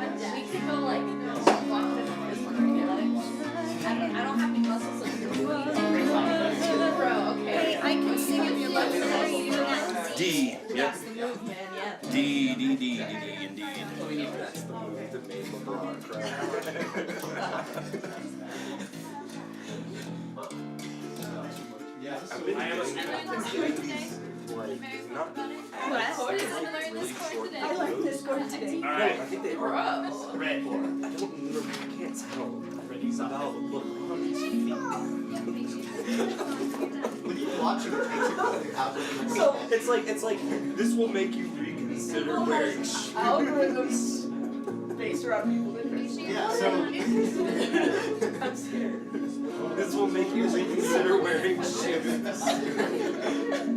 We could go like walk this one right now. I don't have any muscles, so bro, okay. Hey, I can sing if you love me. D. Yep. That's the movement, yeah. D, indeed. That's the move that made LeBron cry. What? What did you learn this course today? I learned this word today. I think they were. Bro. I don't remember. I can't tell. About LeBron's feet. When you watch it, it makes you absolutely. So it's like this will make you reconsider wearing shoes. Algorithms based around people interests. Yeah, so I'm scared. This will make you reconsider wearing shoes.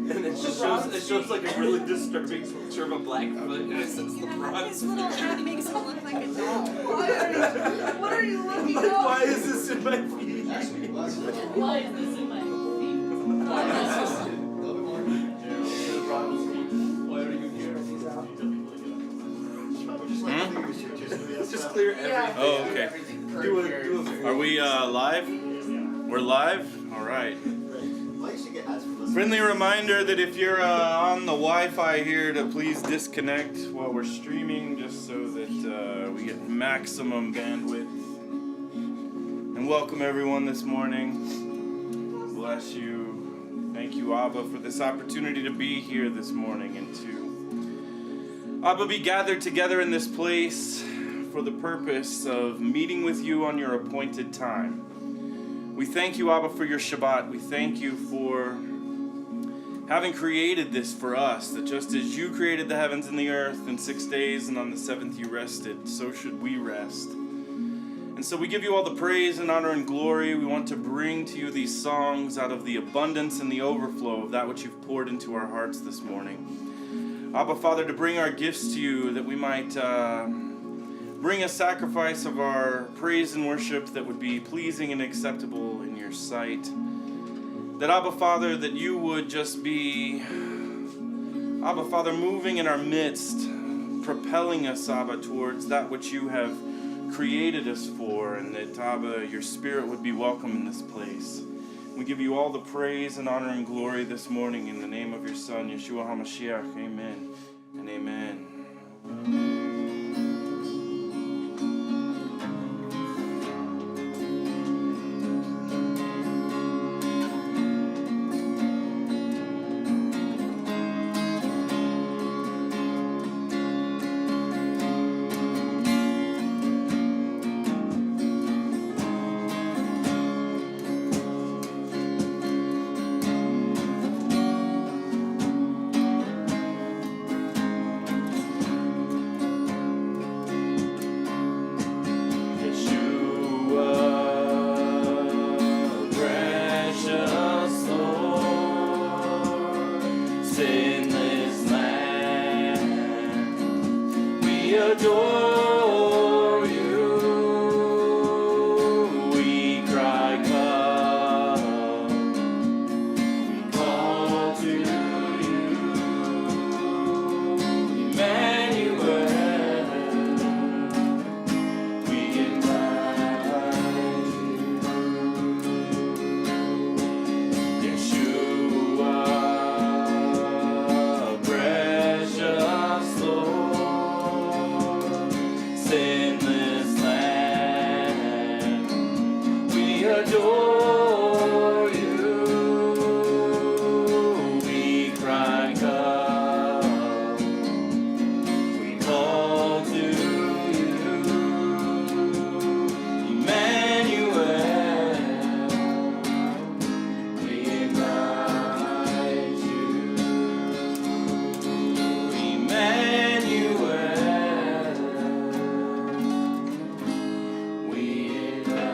And it shows like a really disturbing picture of a black foot and it says LeBron's His little hat makes him look like a doll. What are you looking Like, at? why is this in my feet? actually, Why is this in my feet? Just clear everything. Oh, okay. Do a Are we live? We're live? All right. Well, you should get asked for listening. Friendly reminder that if you're on the Wi-Fi here to please disconnect while we're streaming, just so that we get maximum bandwidth. And welcome everyone this morning. Bless you. Thank you, Abba, for this opportunity to be here this morning and to, Abba, be gathered together in this place for the purpose of meeting with you on your appointed time. We thank you, Abba, for your Shabbat. We thank you for having created this for us, that just as you created the heavens and the earth in 6 days and on the seventh you rested, so should we rest. And so we give you all the praise and honor and glory. We want to bring to you these songs out of the abundance and the overflow of that which you've poured into our hearts this morning. Abba, Father, to bring our gifts to you, that we might bring a sacrifice of our praise and worship that would be pleasing and acceptable in your sight. That, Abba, Father, that you would just be, Abba, Father, moving in our midst, propelling us, Abba, towards that which you have created us for, and that, Abba, your Spirit would be welcome in this place. We give you all the praise and honor and glory this morning in the name of your Son, Yeshua HaMashiach. Amen and amen. Adore you, we cry, come, we call to you, Emmanuel, we invite you, Yeshua, precious Lord. Sinless Lamb, we adore you, we cry, come, we call to you, Emmanuel, we invite you, Emmanuel. We invite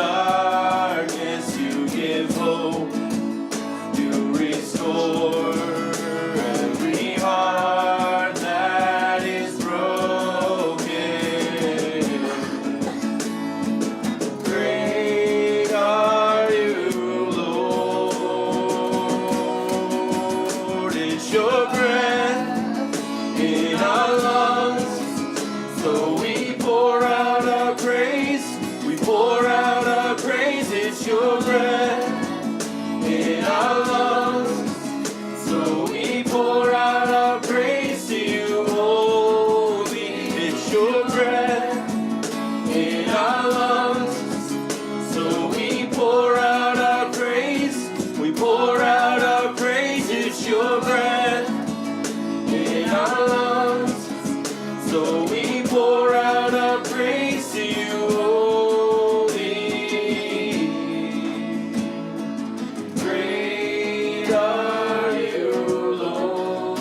darkness, you give hope. You restore every heart that is broken. Great are you, Lord. It's your breath in our lungs, so we pour out our praise. We pour out our praise. It's your breath in our lungs, so we pour out our praise to you, holy. It's your breath in our lungs, so we pour out our praise. We pour out our praise. It's your breath in our lungs, so we pour out our praise to you, holy. Great are you, Lord.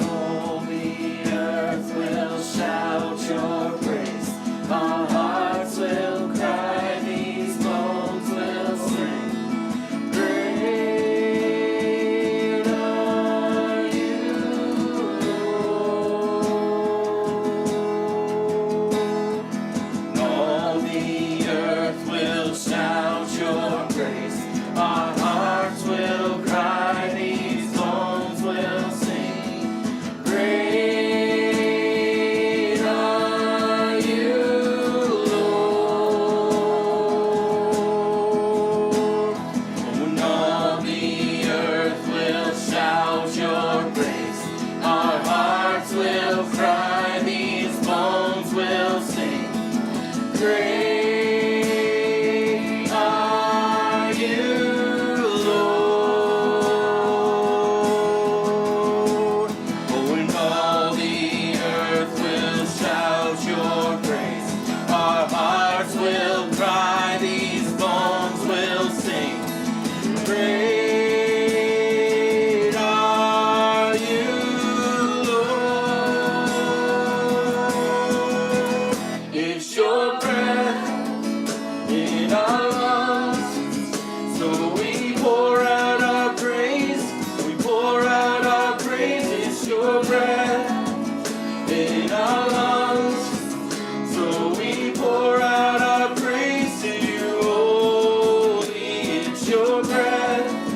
All the earth will shout your praise. Our hearts will cry, these bones will sing. Great are you, Lord. All the earth will shout your praise. Our hearts will cry, these bones will sing. Great are you, Lord. When all the earth will shout your praise, our hearts will cry, these bones will sing. Great are you, Lord. Oh, and all the earth will shout your praise. Our hearts will cry, these bones will sing. Great are you, Lord. It's your breath in our lungs, so we pour out our praise. We pour out our praise. It's your breath in our lungs, so we pour out our praise to you, holy. It's your breath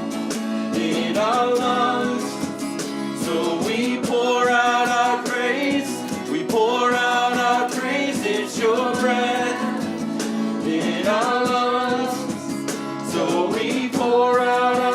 in our lungs, so we pour out our praise. We pour out our praise. It's your breath in our lungs, so we pour out our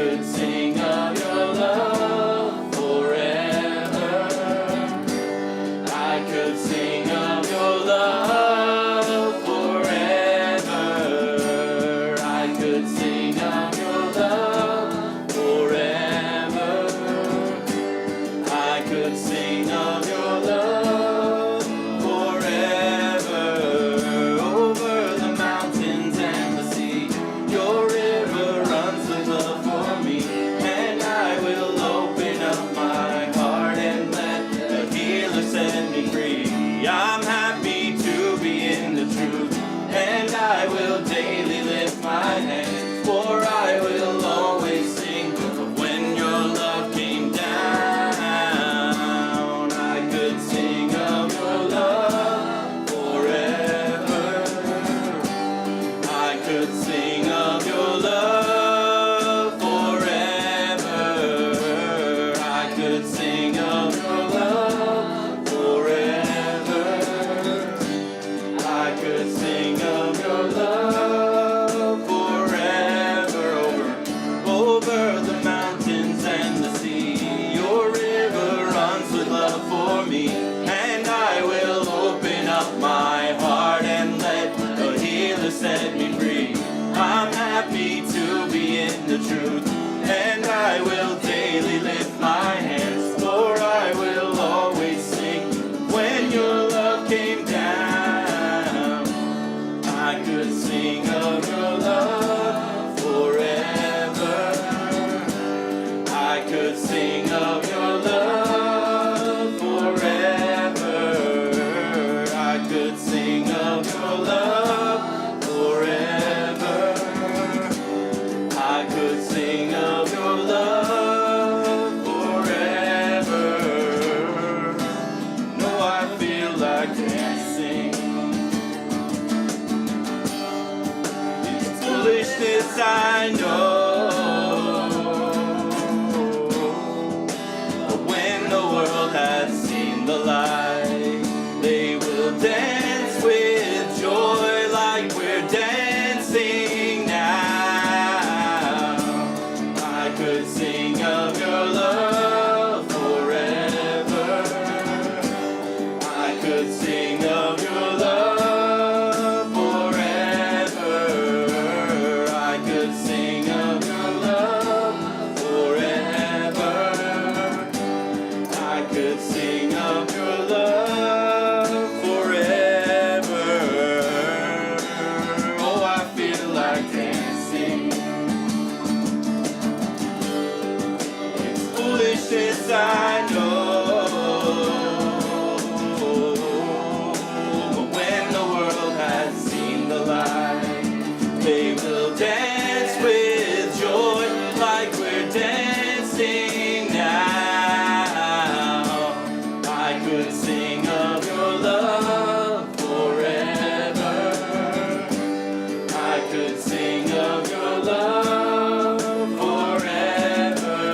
could sing of your love forever. I could sing of your love forever. I could sing of your love forever. I could sing of your love forever. Over the mountains and the sea, your river runs with love for me. And I will open up my heart and let the healer set me free. I'm happy to be in the truth, and I will daily lift my hands, for I will always sing of when your love came down. I could sing of your love forever. I could sing of your love forever. I could sing of your love forever. I could sing of your love forever. Over the mountains and the sea, your river runs with love for me. And I will open up my heart and let the healer set me free. I'm happy to be in the truth, and I will daily lift my hands, for I will always sing when your love came down. I could sing of your love forever. I could sing of your love forever. I could sing of your love forever. I could sing of your love forever. No, I feel like dancing. It's foolishness, I know. But when the world has seen the light, they will dance with joy like we're dancing now. I could sing of your love forever. I could sing of your love forever. I could sing of your love forever. I could sing of your love forever. Oh, I feel like dancing. It's foolishness, I know. But when the world has seen the light, they will dance with joy like we're dancing now. I could sing of your love forever. I could sing of your love forever.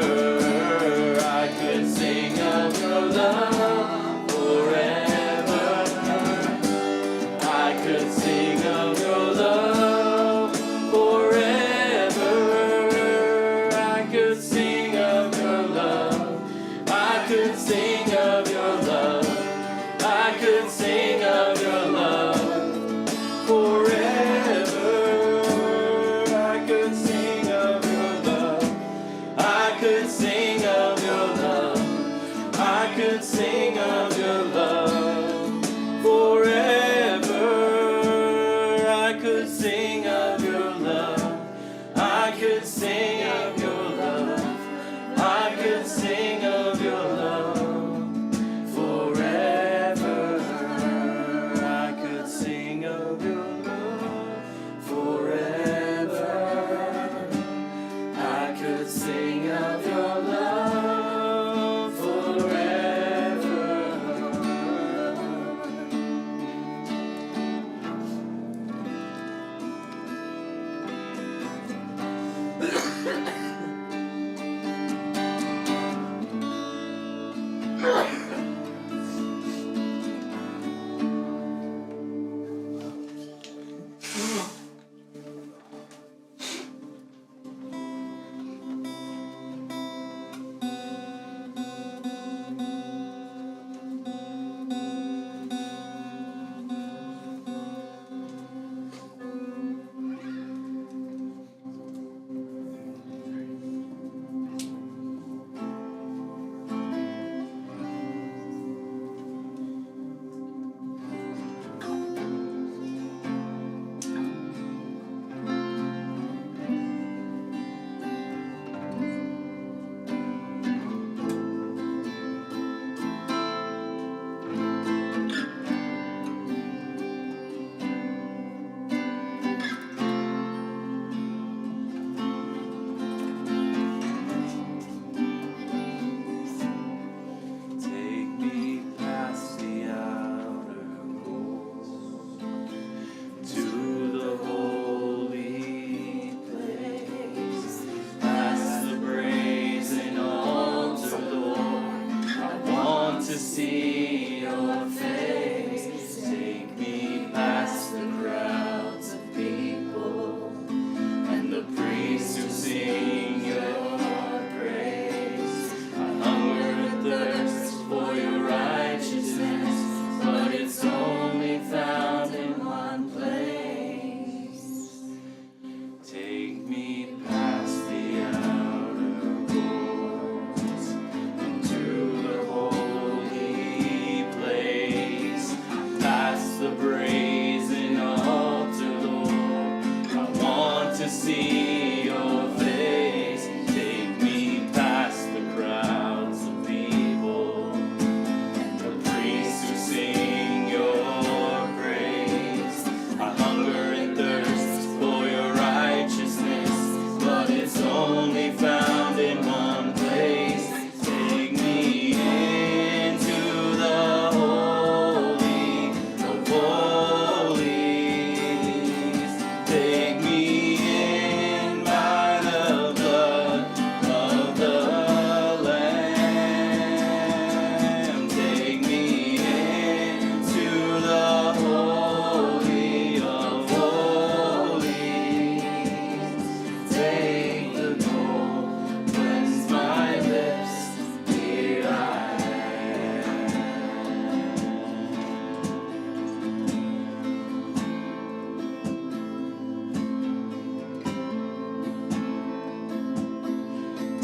I could sing of your love forever. I could sing of your love forever. I could sing of your love. I could sing of your love. I could sing of your love forever. I could sing of your love. I could sing of your love. I could sing of your love forever. I could sing of your love. I could sing of your love. I could sing of your love forever. I could sing of your love forever. I could sing of your love forever.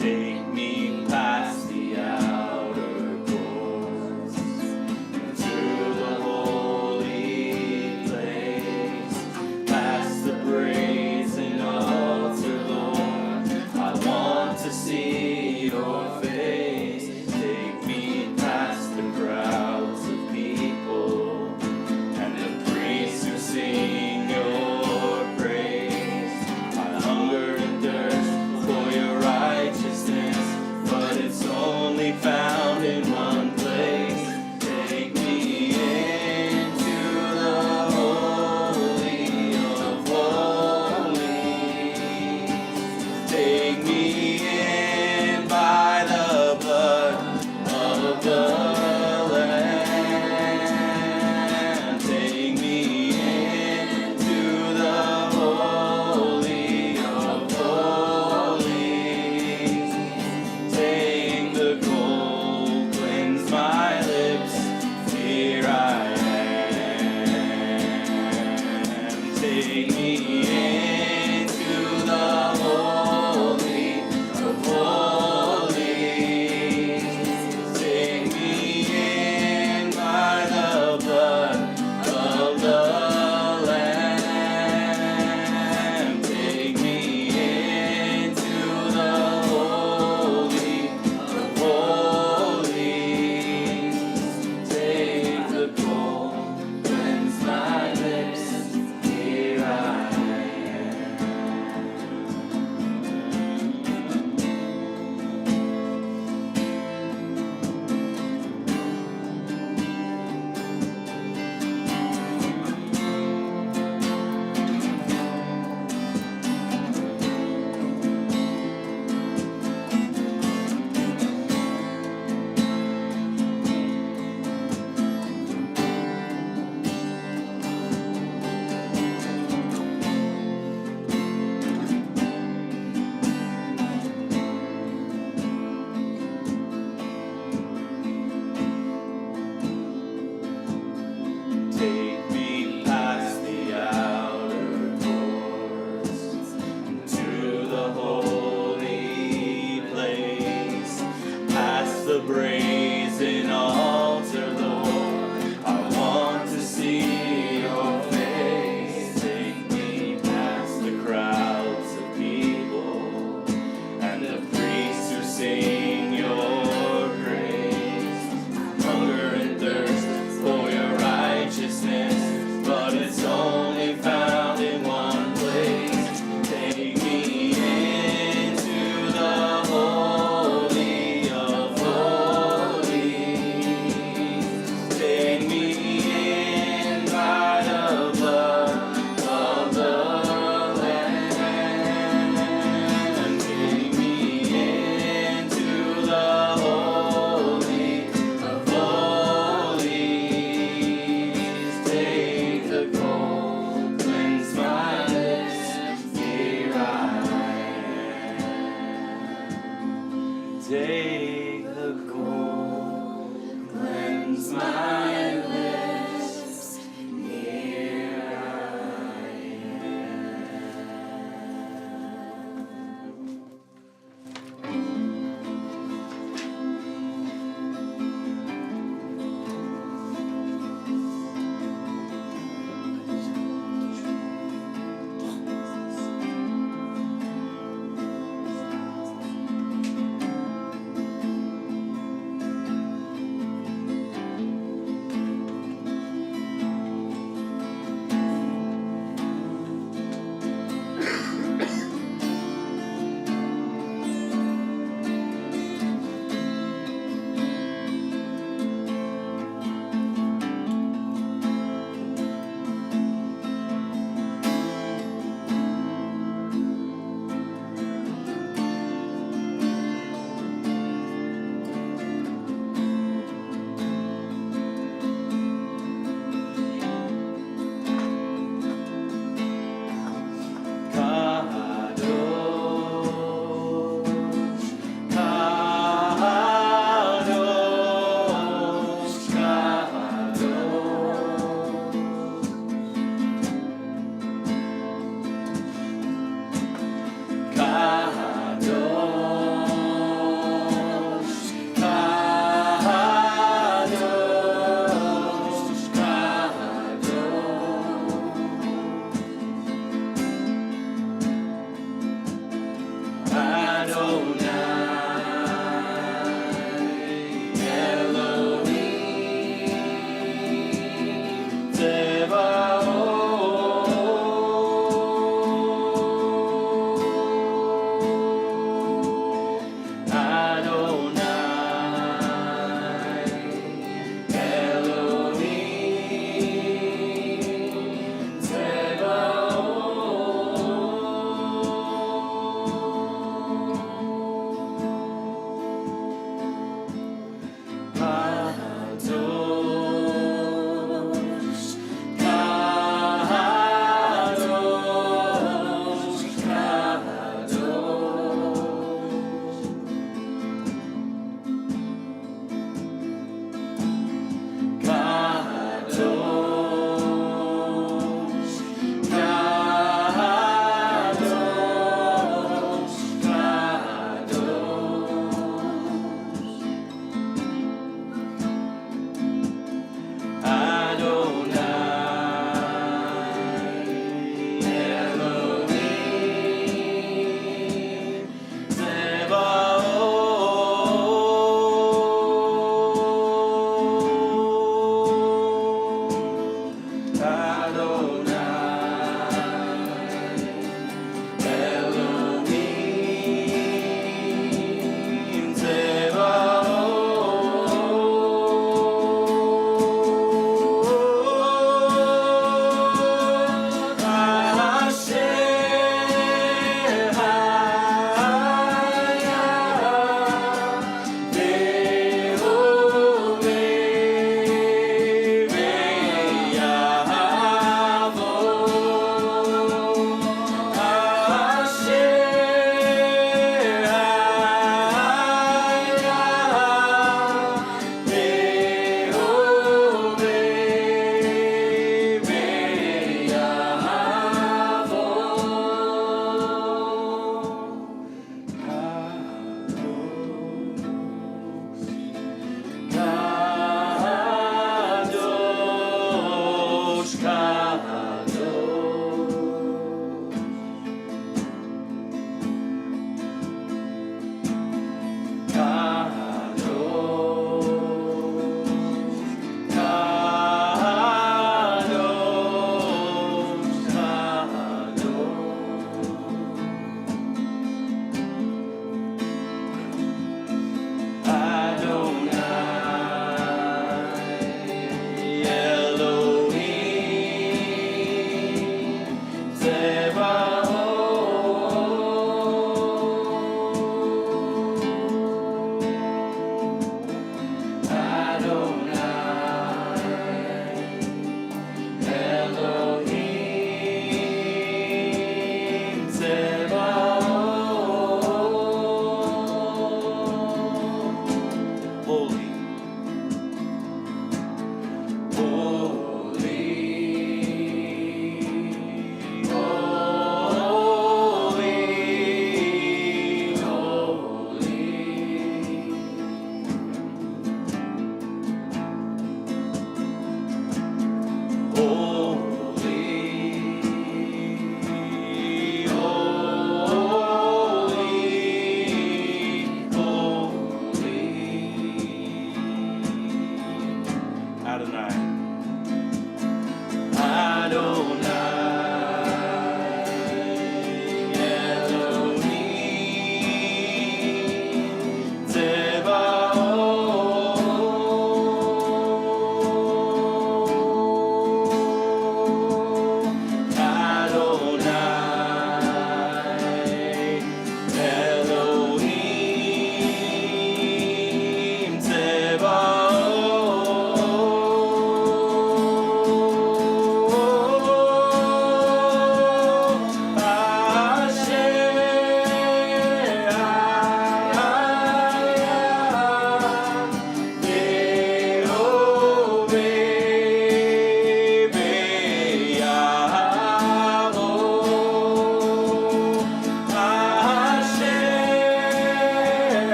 Take me past the outer courts to the holy place, past the brazen altar, Lord. I want to see your face. Take me past the crowds of people and the priests who sing your praise. I hunger and thirst for your righteousness, but it's only found in one place. Take me into the holy of holies. Take me in by the blood of the Lamb. Take me into the holy of holies. Take the cold, cleanse my lips. Here I am. Take me into the holy of holies. Take me in by the blood of the Lamb. Take me into the holy of holies. Take the cold, cleanse my lips. Here I Take me past the outer courts to the holy place, past the brazen altar, Lord. I want to see your face. Take me past the crowds of people and the priests who sing your praise. Hunger and thirst for your righteousness, but it's only found in one place. Take me into the holy of holies. Take me in by the blood of the Lamb. Take me into the holy of holies. Take the cold, cleanse my lips. Here I am. Take the cold, cleanse my lips. Here I am.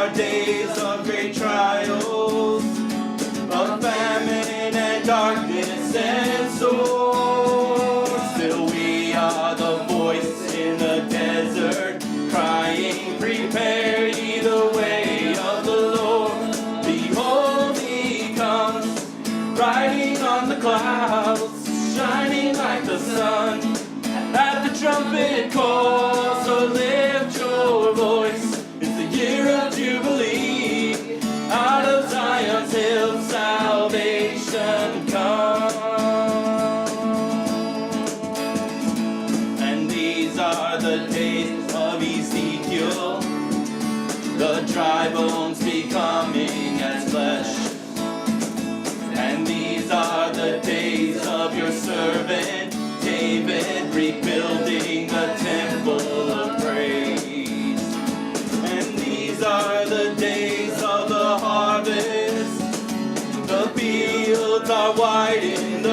our days of great trials, of famine and darkness and sword. Still we are the voice in the desert, crying, prepare ye the way of the Lord. Behold, he comes, riding on the clouds, shining like the sun. At the trumpet call, so lift your voice. It's the year of Jubilee. Out of Zion's hill, salvation comes. And these are the days of Ezekiel, the dry bones becoming as flesh. And these are the days of your servant David, rebuilding the temple of praise. And these are the days of the harvest. The fields are white in the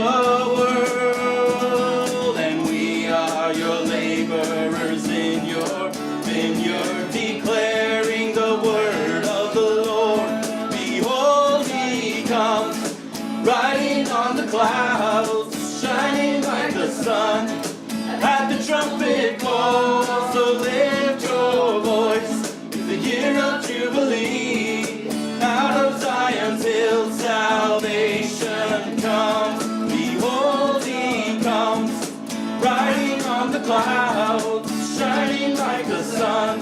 world, and we are your laborers in your vineyard, declaring the word of the Lord. Behold, he comes, riding on the clouds, shining like the sun. At the trumpet call, so lift your voice. It's the year of Jubilee. Out of Zion's hill, salvation comes. Behold, he comes, riding on the clouds, shining like the sun.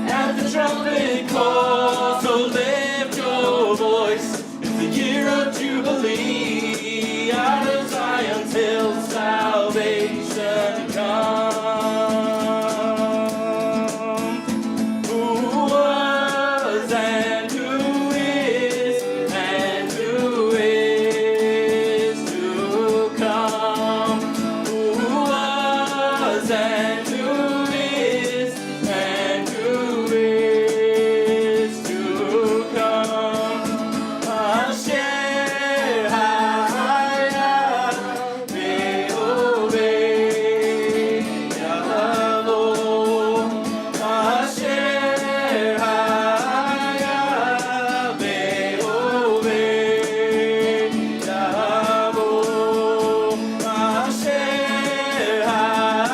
At the trumpet call, so lift your voice. It's the year of Jubilee. Out of Zion's hill, salvation comes. Who was and who is to come? Who was and who is to come? Asher haya be'ove yavo. Asher haya be'ove yavo. Asher haya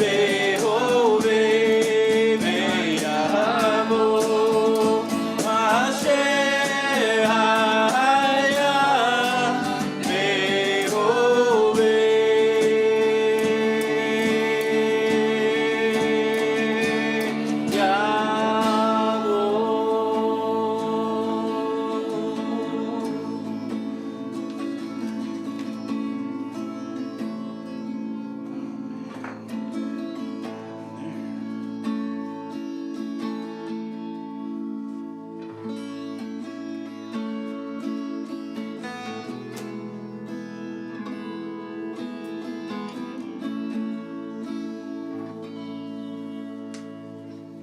be'ove yavo. Asher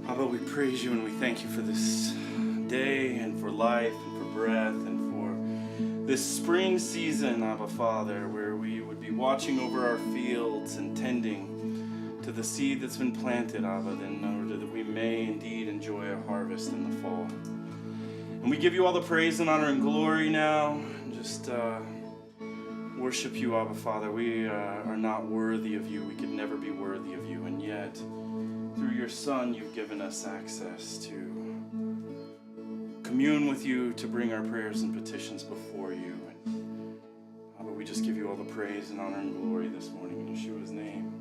Abba, we praise you and we thank you for this day and for life and for breath and for this spring season, Abba Father, where we would be watching over our fields and tending to the seed that's been planted, Abba, in order that we may indeed enjoy a harvest in the fall. And we give you all the praise and honor and glory now. And just worship you, Abba Father. We are not worthy of you. We could never be worthy of you. And yet, through your Son, you've given us access to commune with you, to bring our prayers and petitions before you. And we just give you all the praise and honor and glory this morning in Yeshua's name.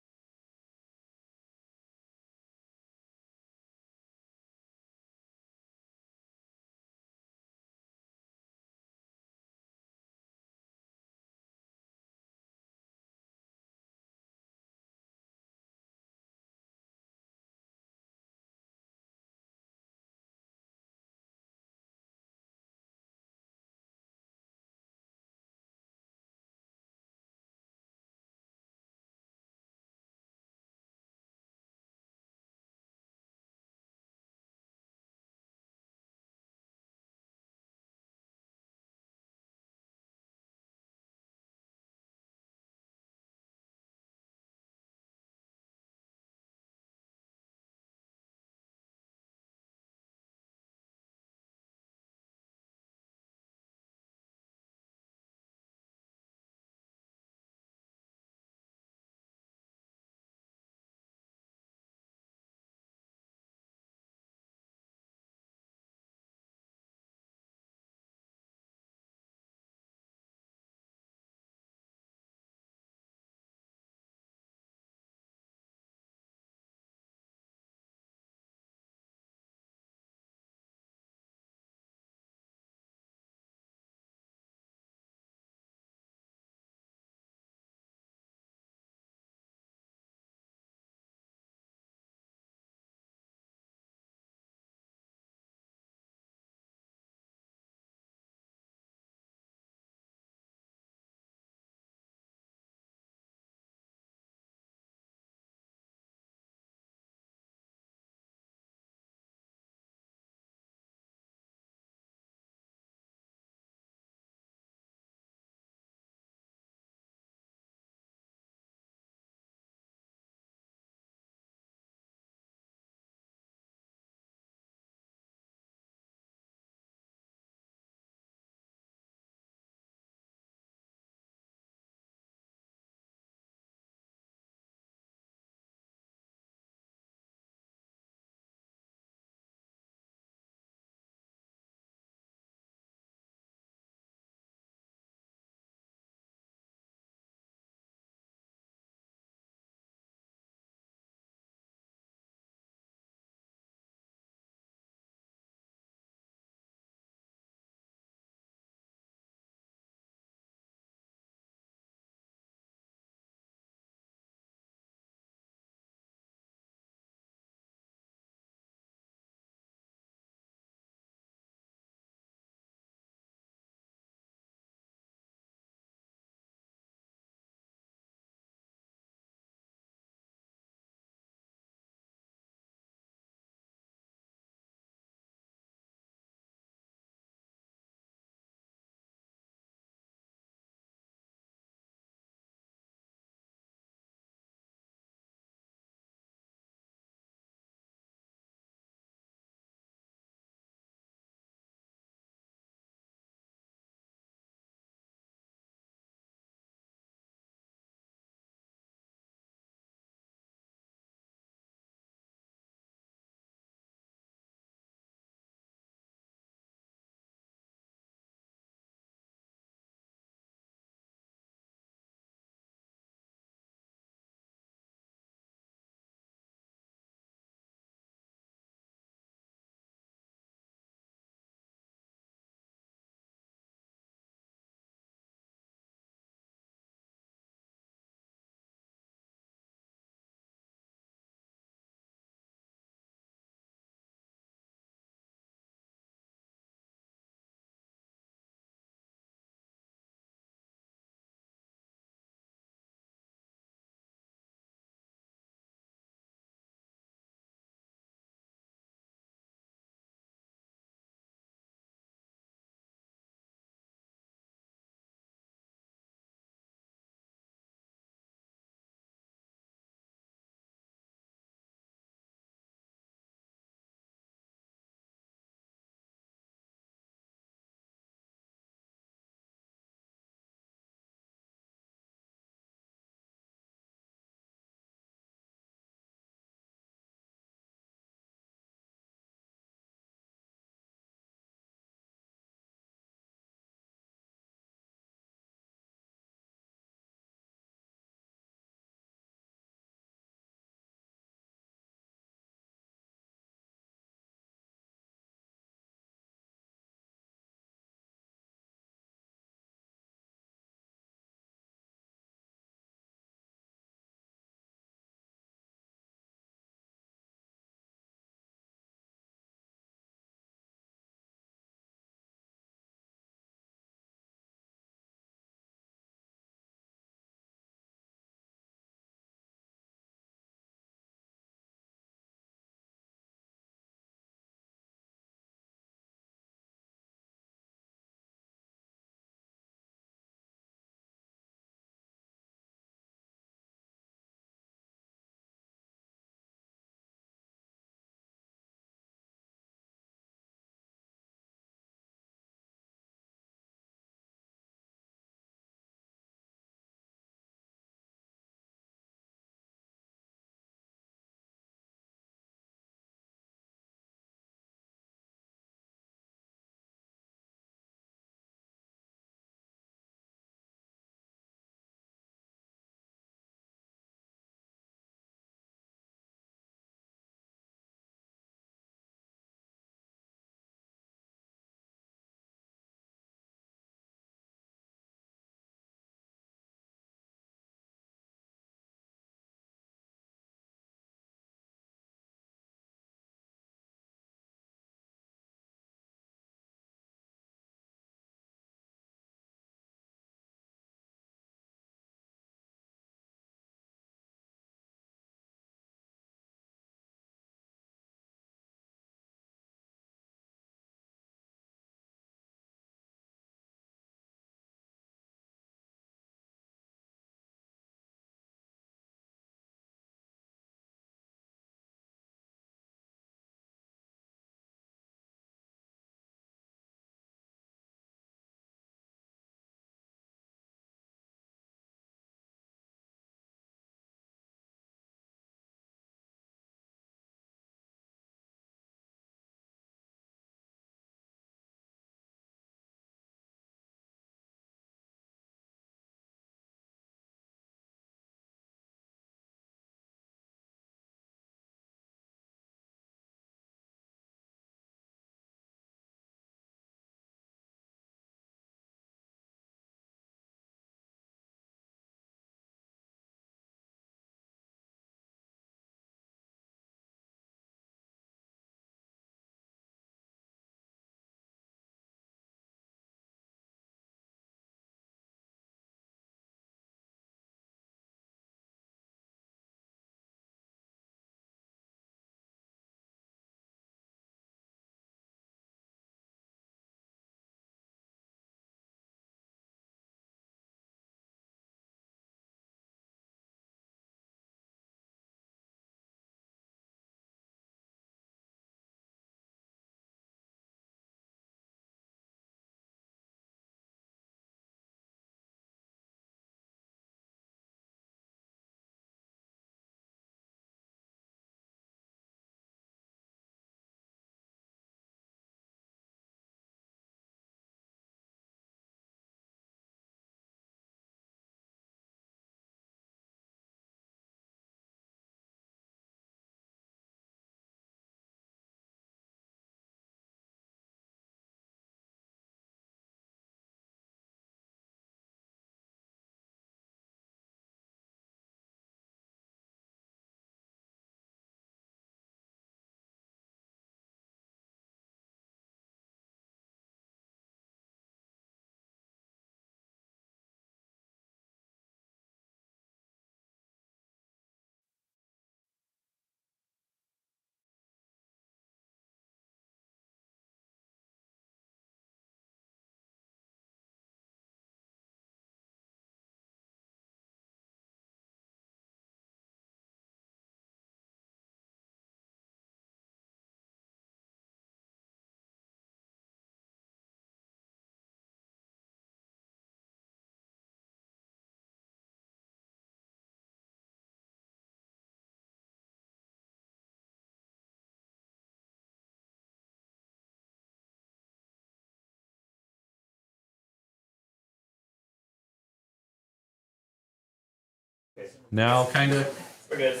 Now, kind of? We're good.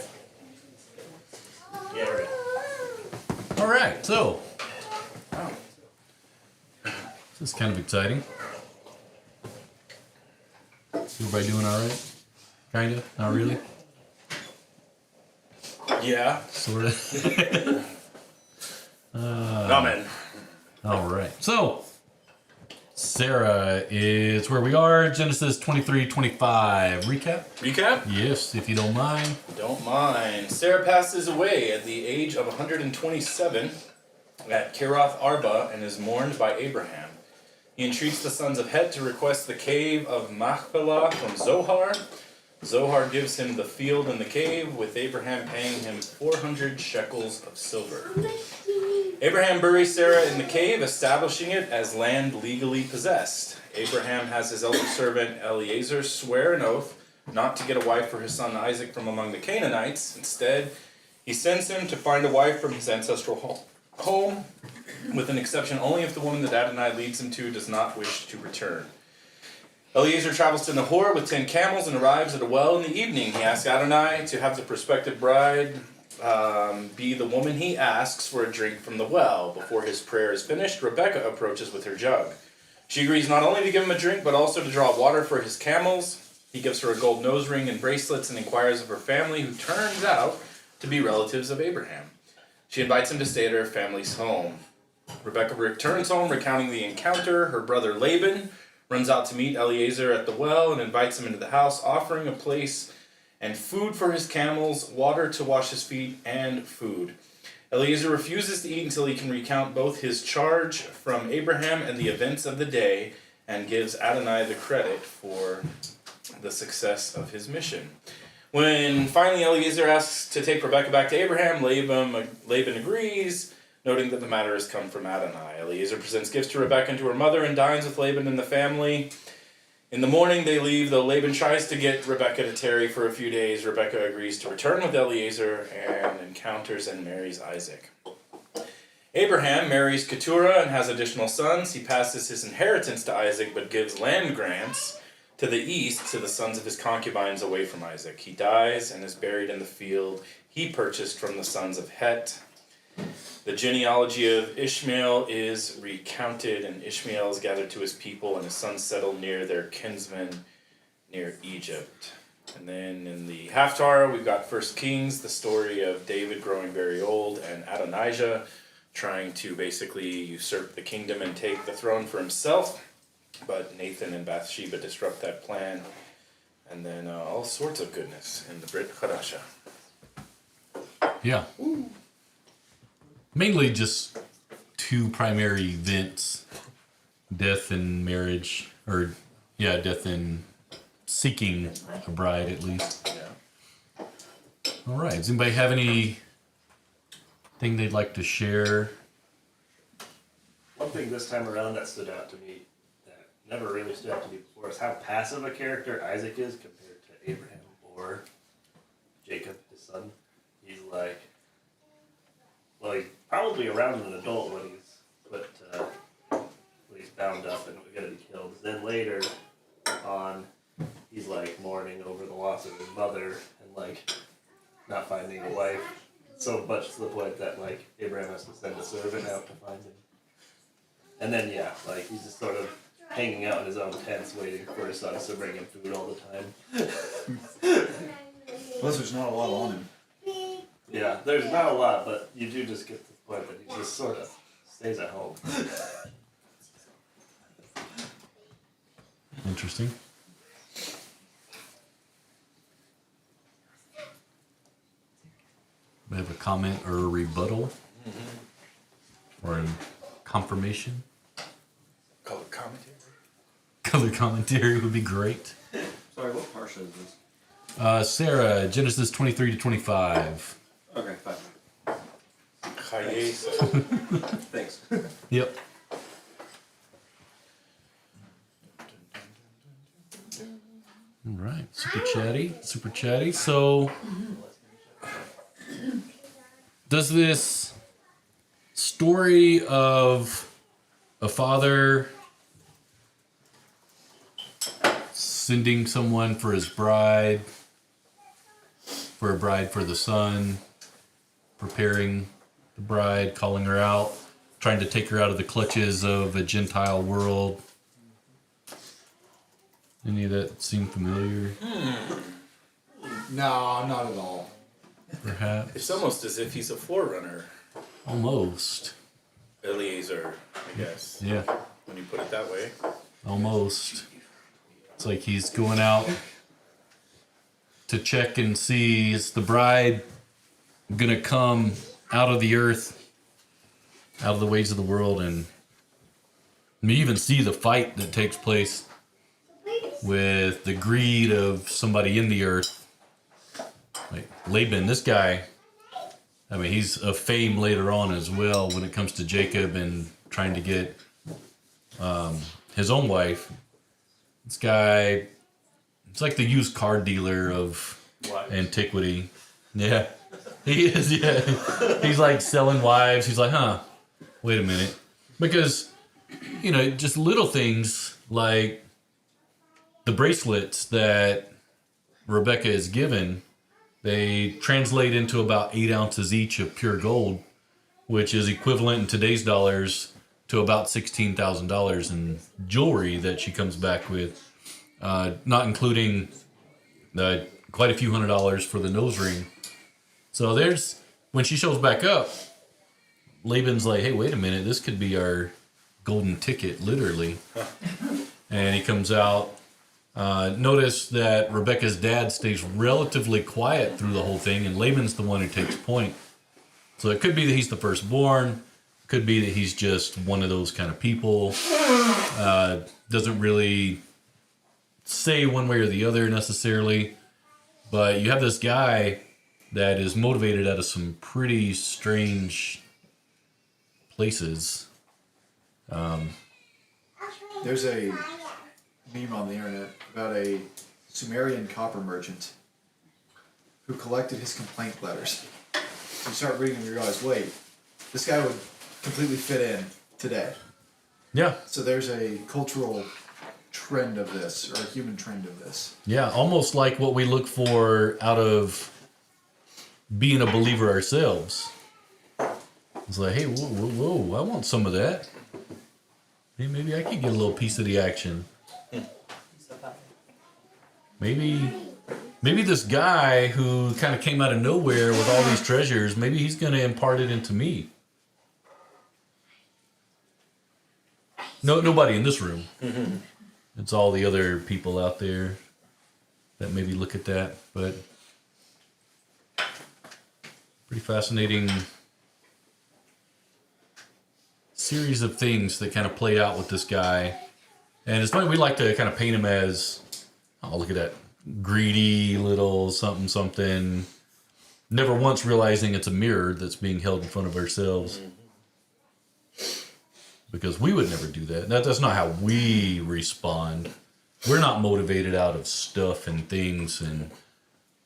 Yeah, we're good. All right, so. This is kind of exciting. Everybody doing all right? Kind of? Not really? Yeah. Sort of. Amen. All right. So, Sarah is where we are. Genesis 23:25. Recap? Yes, if you don't mind. Don't mind. Sarah passes away at the age of 127 at Kirath Arba and is mourned by Abraham. He entreats the sons of Het to request the cave of Machpelah from Zohar. Zohar gives him the field and the cave, with Abraham paying him 400 shekels of silver. Abraham buries Sarah in the cave, establishing it as land legally possessed. Abraham has his elder servant Eliezer swear an oath not to get a wife for his son Isaac from among the Canaanites. Instead, he sends him to find a wife from his ancestral home, with an exception only if the woman that Adonai leads him to does not wish to return. Eliezer travels to Nahor with 10 camels and arrives at a well in the evening. He asks Adonai to have the prospective bride be the woman he asks for a drink from the well. Before his prayer is finished, Rebekah approaches with her jug. She agrees not only to give him a drink, but also to draw water for his camels. He gives her a gold nose ring and bracelets and inquires of her family, who turns out to be relatives of Abraham. She invites him to stay at her family's home. Rebekah returns home recounting the encounter. Her brother Laban runs out to meet Eliezer at the well and invites him into the house, offering a place and food for his camels, water to wash his feet, and food. Eliezer refuses to eat until he can recount both his charge from Abraham and the events of the day, and gives Adonai the credit for the success of his mission. When finally Eliezer asks to take Rebekah back to Abraham, Laban agrees, noting that the matter has come from Adonai. Eliezer presents gifts to Rebekah and to her mother and dines with Laban and the family. In the morning they leave, though Laban tries to get Rebekah to tarry for a few days. Rebekah agrees to return with Eliezer and encounters and marries Isaac. Abraham marries Keturah and has additional sons. He passes his inheritance to Isaac, but gives land grants to the east to the sons of his concubines away from Isaac. He dies and is buried in the field he purchased from the sons of Het. The genealogy of Ishmael is recounted, and Ishmael is gathered to his people, and his sons settled near their kinsmen near Egypt. And then in the Haftarah, we've got 1 Kings, the story of David growing very old, and Adonijah trying to basically usurp the kingdom and take the throne for himself. But Nathan and Bathsheba disrupt that plan. And then all sorts of goodness in the Brit Hadasha. Yeah. Mainly just two primary events. Death and marriage. Or, yeah, death and seeking a bride, at least. Yeah. All right. Does anybody have anything they'd like to share? One thing this time around that stood out to me, that never really stood out to me before, is how passive a character Isaac is compared to Abraham or Jacob, his son. He's like, well, he's probably around an adult when he's bound up and going to be killed. Then later on, he's like mourning over the loss of his mother and like not finding a wife. So much to the point that like Abraham has to send a servant out to find him. And then yeah, like he's just sort of hanging out in his own tents waiting for his sons to bring him food all the time. Plus there's not a lot on him. Yeah, there's not a lot, but you do just get to the point that he just sort of stays at home. Interesting. We have a comment or a rebuttal? Or a confirmation? Color commentary. Color commentary would be great. Sorry, what Parasha is this? Sarah, Genesis 23-25. Okay, fine. Cheyei. Thanks. Yep. All right, super chatty. So, does this story of a father sending someone for his bride for a bride for the son, preparing the bride, calling her out, trying to take her out of the clutches of a Gentile world. Any of that seem familiar? No, not at all. Perhaps. It's almost as if he's a forerunner. Almost. Eliezer, I guess. Yeah, When you put it that way. almost. It's like he's going out to check and see, is the bride gonna come out of the earth, out of the ways of the world? And we even see the fight that takes place with the greed of somebody in the earth. Like Laban, this guy, I mean, he's of fame later on as well when it comes to Jacob and trying to get his own wife. This guy, it's like the used car dealer of antiquity. Yeah, he is, yeah. He's like selling wives. He's like, wait a minute. Because, you know, just little things like the bracelets that Rebecca is given, they translate into about 8 ounces each of pure gold, which is equivalent in today's dollars to about $16,000 in jewelry that she comes back with, not including quite a few $100s for the nose ring. So there's, when she shows back up, Laban's like, hey, wait a minute, this could be our golden ticket, literally. And he comes out. Notice that Rebecca's dad stays relatively quiet through the whole thing, and Laban's the one who takes point. So it could be that he's the firstborn. Could be that he's just one of those kind of people. Doesn't really say one way or the other necessarily. But you have this guy that is motivated out of some pretty strange places. There's a meme on the internet about a Sumerian copper merchant who collected his complaint letters. So you start reading and you realize, wait, this guy would completely fit in today. Yeah. So there's a cultural trend of this, or a human trend of this. Yeah, almost like what we look for out of being a believer ourselves. It's like, hey, whoa, I want some of that. Hey, maybe I could get a little piece of the action. Maybe this guy who kind of came out of nowhere with all these treasures, maybe he's going to impart it into me. No, nobody in this room. It's all the other people out there that maybe look at that, but pretty fascinating series of things that kind of play out with this guy. And it's funny, we like to kind of paint him as, oh, look at that greedy little something, never once realizing it's a mirror that's being held in front of ourselves. Because we would never do that. That's not how we respond. We're not motivated out of stuff and things and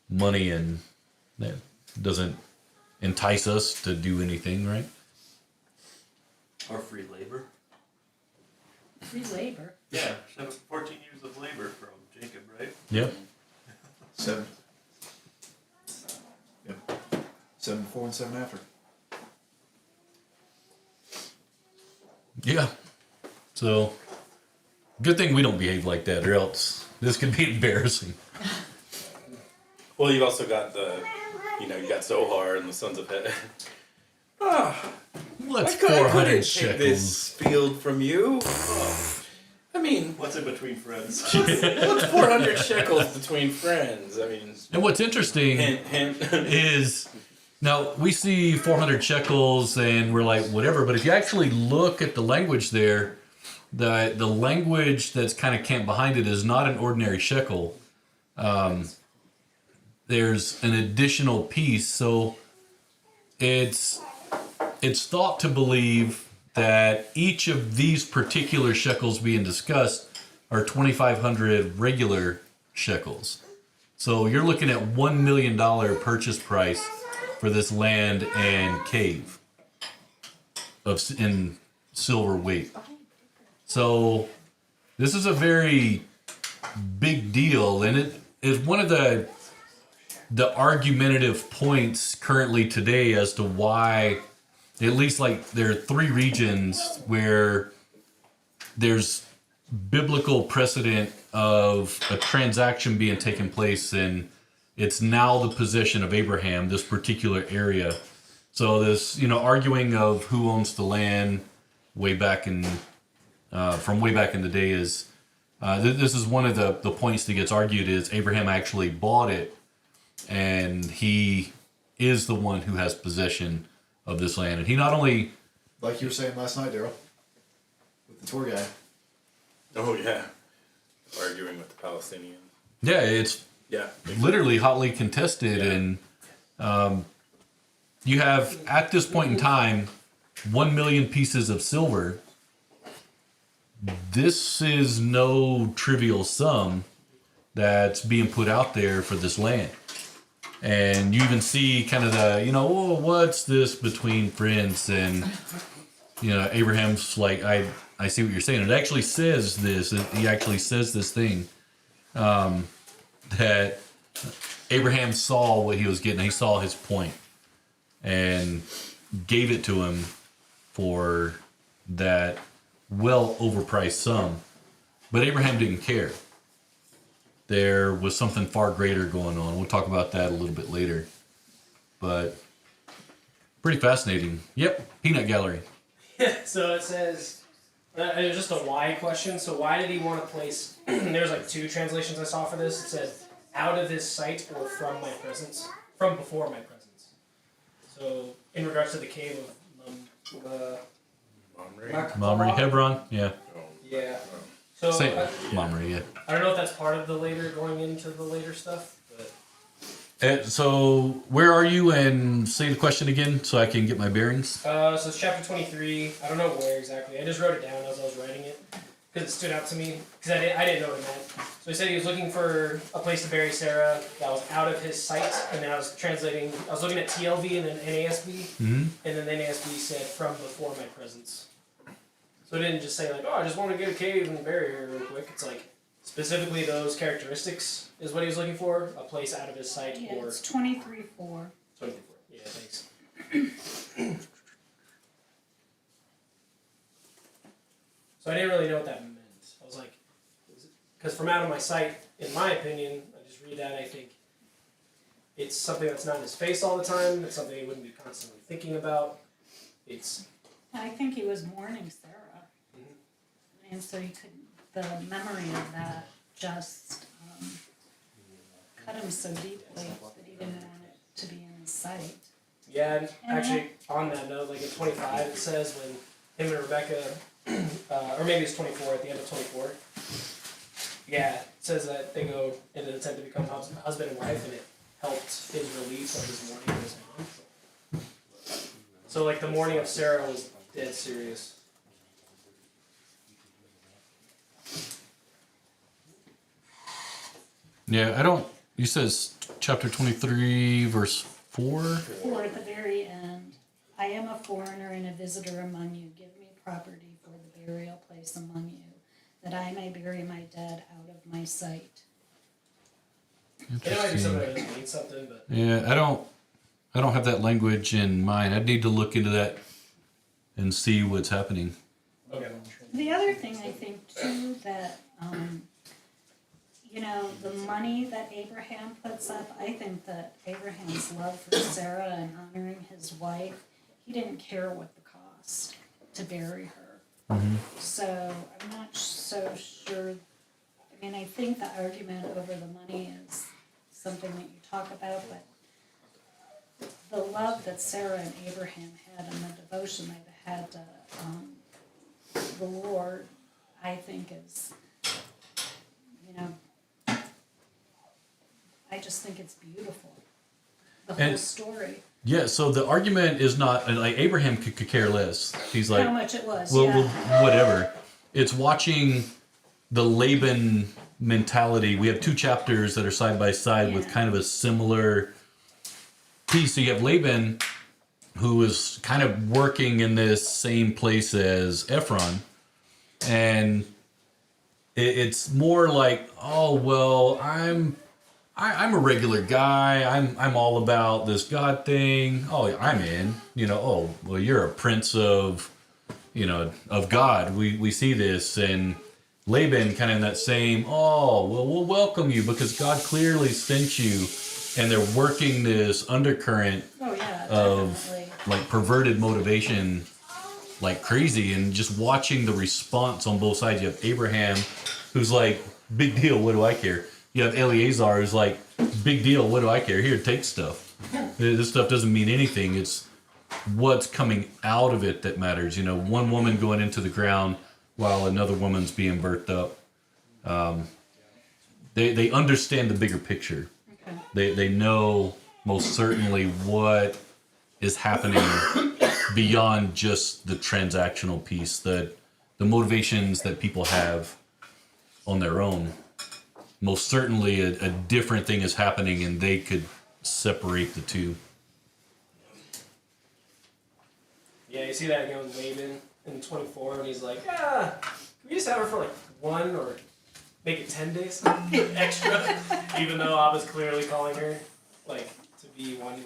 money, and that doesn't entice us to do anything, right? Or free labor. Free labor. Yeah, 14 years of labor from Jacob, right? Yep. 7. Yep. 7 before and 7 after. Yeah. So, good thing we don't behave like that, or else this could be embarrassing. Well, you've also got you got Zohar and the sons of Het. What's I couldn't 400 take shekels? this field from you. I mean, What's in between friends? what's 400 shekels between friends? I mean, And what's interesting hint. is, now we see 400 shekels and we're like, whatever, but if you actually look at the language there, the language that's kind of camped behind it is not an ordinary shekel. There's an additional piece, so it's thought to believe that each of these particular shekels being discussed are 2,500 regular shekels. So you're looking at $1 million purchase price for this land and cave in silver weight. So this is a very big deal, and it is one of the the argumentative points currently today as to why, at least like there are 3 regions where there's biblical precedent of a transaction being taken place, and it's now the possession of Abraham, this particular area. So this, arguing of who owns the land way back in, from way back in the day is, this is one of the points that gets argued is Abraham actually bought it, and he is the one who has possession of this land. And he not only... Like you were saying last night, Daryl, with the tour guide. Oh yeah, arguing with the Palestinians. Yeah, it's literally hotly contested, and you have, at this point in time, 1 million pieces of silver. This is no trivial sum that's being put out there for this land. And you even see kind of the, oh, what's this between friends? And, Abraham's like, I see what you're saying. It actually says this. He actually says this thing that Abraham saw what he was getting. He saw his point and gave it to him for that well overpriced sum. But Abraham didn't care. There was something far greater going on. We'll talk about that a little bit later. But pretty fascinating. Yep, peanut gallery. So it says, it was just a why question. So why did he want to place, there's like 2 translations I saw for this. It said, out of his sight or from my presence, from before my presence. So in regards to the cave of Mamre, Hebron, yeah. Yeah. So Same. Mamre, yeah. I don't know if that's part of the later, going into the later stuff, but... So where are you, and say the question again so I can get my bearings? So it's chapter 23. I don't know where exactly. I just wrote it down as I was writing it because it stood out to me because I didn't know what it meant. So he said he was looking for a place to bury Sarah that was out of his sight, and then I was looking at TLV and then NASB, and then the NASB said from before my presence. So it didn't just say like, oh, I just want to get a cave and bury her real quick. It's like specifically those characteristics is what he was looking for, a place out of his sight. Yeah, or it's 23:4. 24. Yeah, thanks. So I didn't really know what that meant. I was like, because from out of my sight, in my opinion, I just read that and I think it's something that's not in his face all the time. It's something he wouldn't be constantly thinking about. I think he was mourning Sarah. And so the memory of that just cut him so deeply that he didn't want it to be in his sight. Yeah, and actually on that note, like at 25, it says when him and Rebecca, or maybe it's 24, at the end of 24, yeah, it says that they go in an attempt to become husband and wife, and it helped his release of his mourning of his mom. So like the mourning of Sarah was dead serious. Yeah, you says chapter 23, verse 4? 4 at the very end. I am a foreigner and a visitor among you. Give me property for the burial place among you, that I may bury my dead out of my sight. It might be somebody that needs something, but... Yeah, I don't have that language in mind. I'd need to look into that and see what's happening. Okay. The other thing I think, too, that, the money that Abraham puts up, I think that Abraham's love for Sarah and honoring his wife, he didn't care what the cost to bury her. Mm-hmm. So I'm not so sure. I mean, I think the argument over the money is something that you talk about, but the love that Sarah and Abraham had and the devotion they had to the Lord, I think is, I just think it's beautiful. The whole story. Yeah, so the argument is not, like, Abraham could care less. He's like, how much it was, well, yeah. whatever. It's watching the Laban mentality. We have 2 chapters that are side by side with kind of a similar piece. So you have Laban, who is kind of working in this same place as Ephron, and it's more like, oh well, I'm a regular guy. I'm all about this God thing. Oh, I'm in. You know, oh, well, you're a prince of, you know, of God. We see this. And Laban kind of in that same, oh, well, we'll welcome you because God clearly sent you. And they're working this undercurrent of definitely. like perverted motivation like crazy, and just watching the response on both sides. You have Abraham, who's like, big deal, what do I care? You have Eleazar, who's like, big deal, what do I care? Here, take stuff. This stuff doesn't mean anything. It's what's coming out of it that matters. You know, one woman going into the ground while another woman's being birthed up. They understand the bigger picture. Okay. They know most certainly what is happening beyond just the transactional piece, the motivations that people have on their own. Most certainly a different thing is happening, and they could separate the two. Yeah, you see that again with Laban in 24, and he's like, can we just have her for like 1 or make it 10 days extra? Even though I was clearly calling her like to be one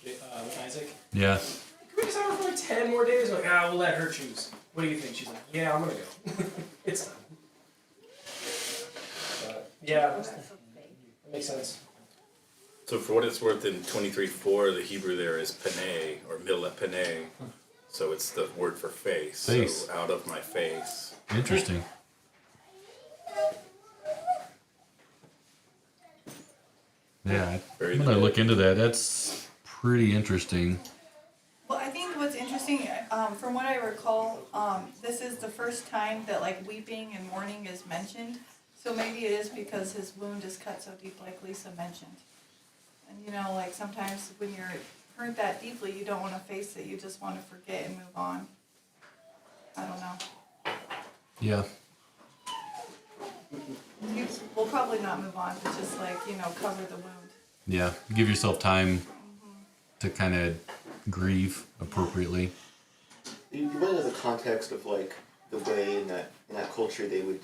with Isaac. Yeah. Can we just have her for like 10 more days? We're like, we'll let her choose. What do you think? She's like, yeah, I'm gonna go. It's done. But, yeah, that makes sense. So for what it's worth, in 23:4, the Hebrew there is paneh, or milah paneh. So it's the word for face. Face. So out of my face. Interesting. Yeah, I'm gonna look into that. That's pretty interesting. Well, I think what's interesting, from what I recall, this is the first time that like weeping and mourning is mentioned. So maybe it is because his wound is cut so deep, like Lisa mentioned. And you know, like sometimes when you're hurt that deeply, you don't want to face it. You just want to forget and move on. I don't know. Yeah. You will probably not move on, but just like, you know, cover the wound. Yeah. Give yourself time to kind of grieve appropriately. You went into the context of like the way in that culture they would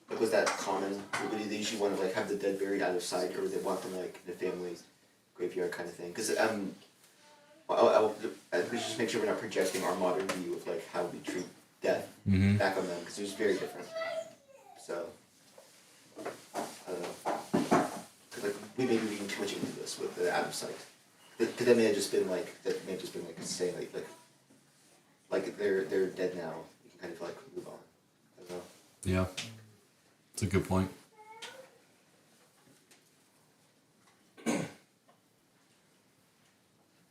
like, was that common? Would they usually want to like have the dead buried out of sight, or would they want them like in the family's graveyard kind of thing? Because we should just make sure we're not projecting our modern view of like how we treat death back on them, because it was very different. So I don't know. Cause like we may be reading too much into this with the out of sight. Because that may have just been like saying like they're dead now. You can kind of like move on. I don't know. Yeah. That's a good point.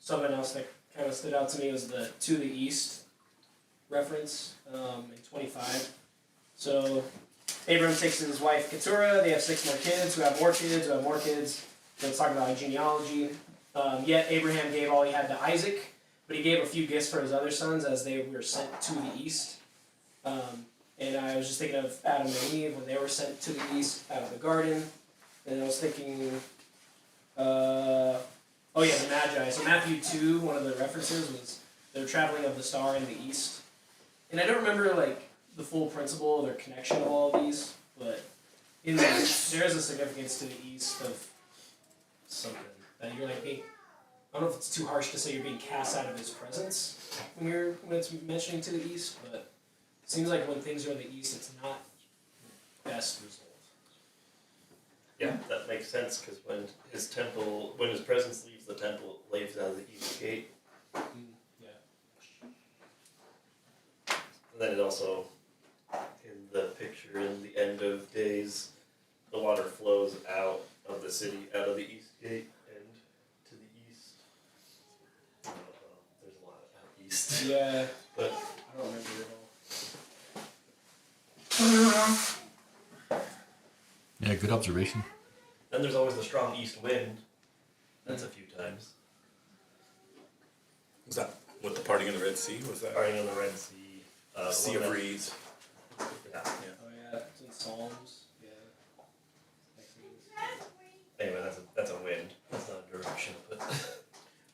Something else that kind of stood out to me was the to the east reference in 25. So Abram takes his wife Keturah. They have 6 more kids who have more kids who have more kids. So it's talking about like genealogy. Yet Abraham gave all he had to Isaac, but he gave a few gifts for his other sons as they were sent to the east. And I was just thinking of Adam and Eve when they were sent to the east out of the garden. And I was thinking, the Magi. So Matthew 2, one of the references was they're traveling of the star in the east. And I don't remember like the full principle or their connection of all of these, but in there is a significance to the east of something that you're like being. I don't know if it's too harsh to say you're being cast out of his presence when it's mentioning to the east, but it seems like when things are in the east, it's not the best result. Yeah, that makes sense, because when his presence leaves the temple, it leaves out of the east gate. Yeah. And then it also, in the picture in the end of days, the water flows out of the city, out of the east gate, and to the east. There's a lot out east. Yeah. But I don't remember it all. Yeah, good observation. then there's always the strong east wind. That's a few times. Was that with the parting in the Red Sea? Was that Parting in the Red Sea. Sea of Reeds? Yeah. Oh yeah, it's in Psalms. Yeah. Anyway, that's a wind. That's not a direction, but.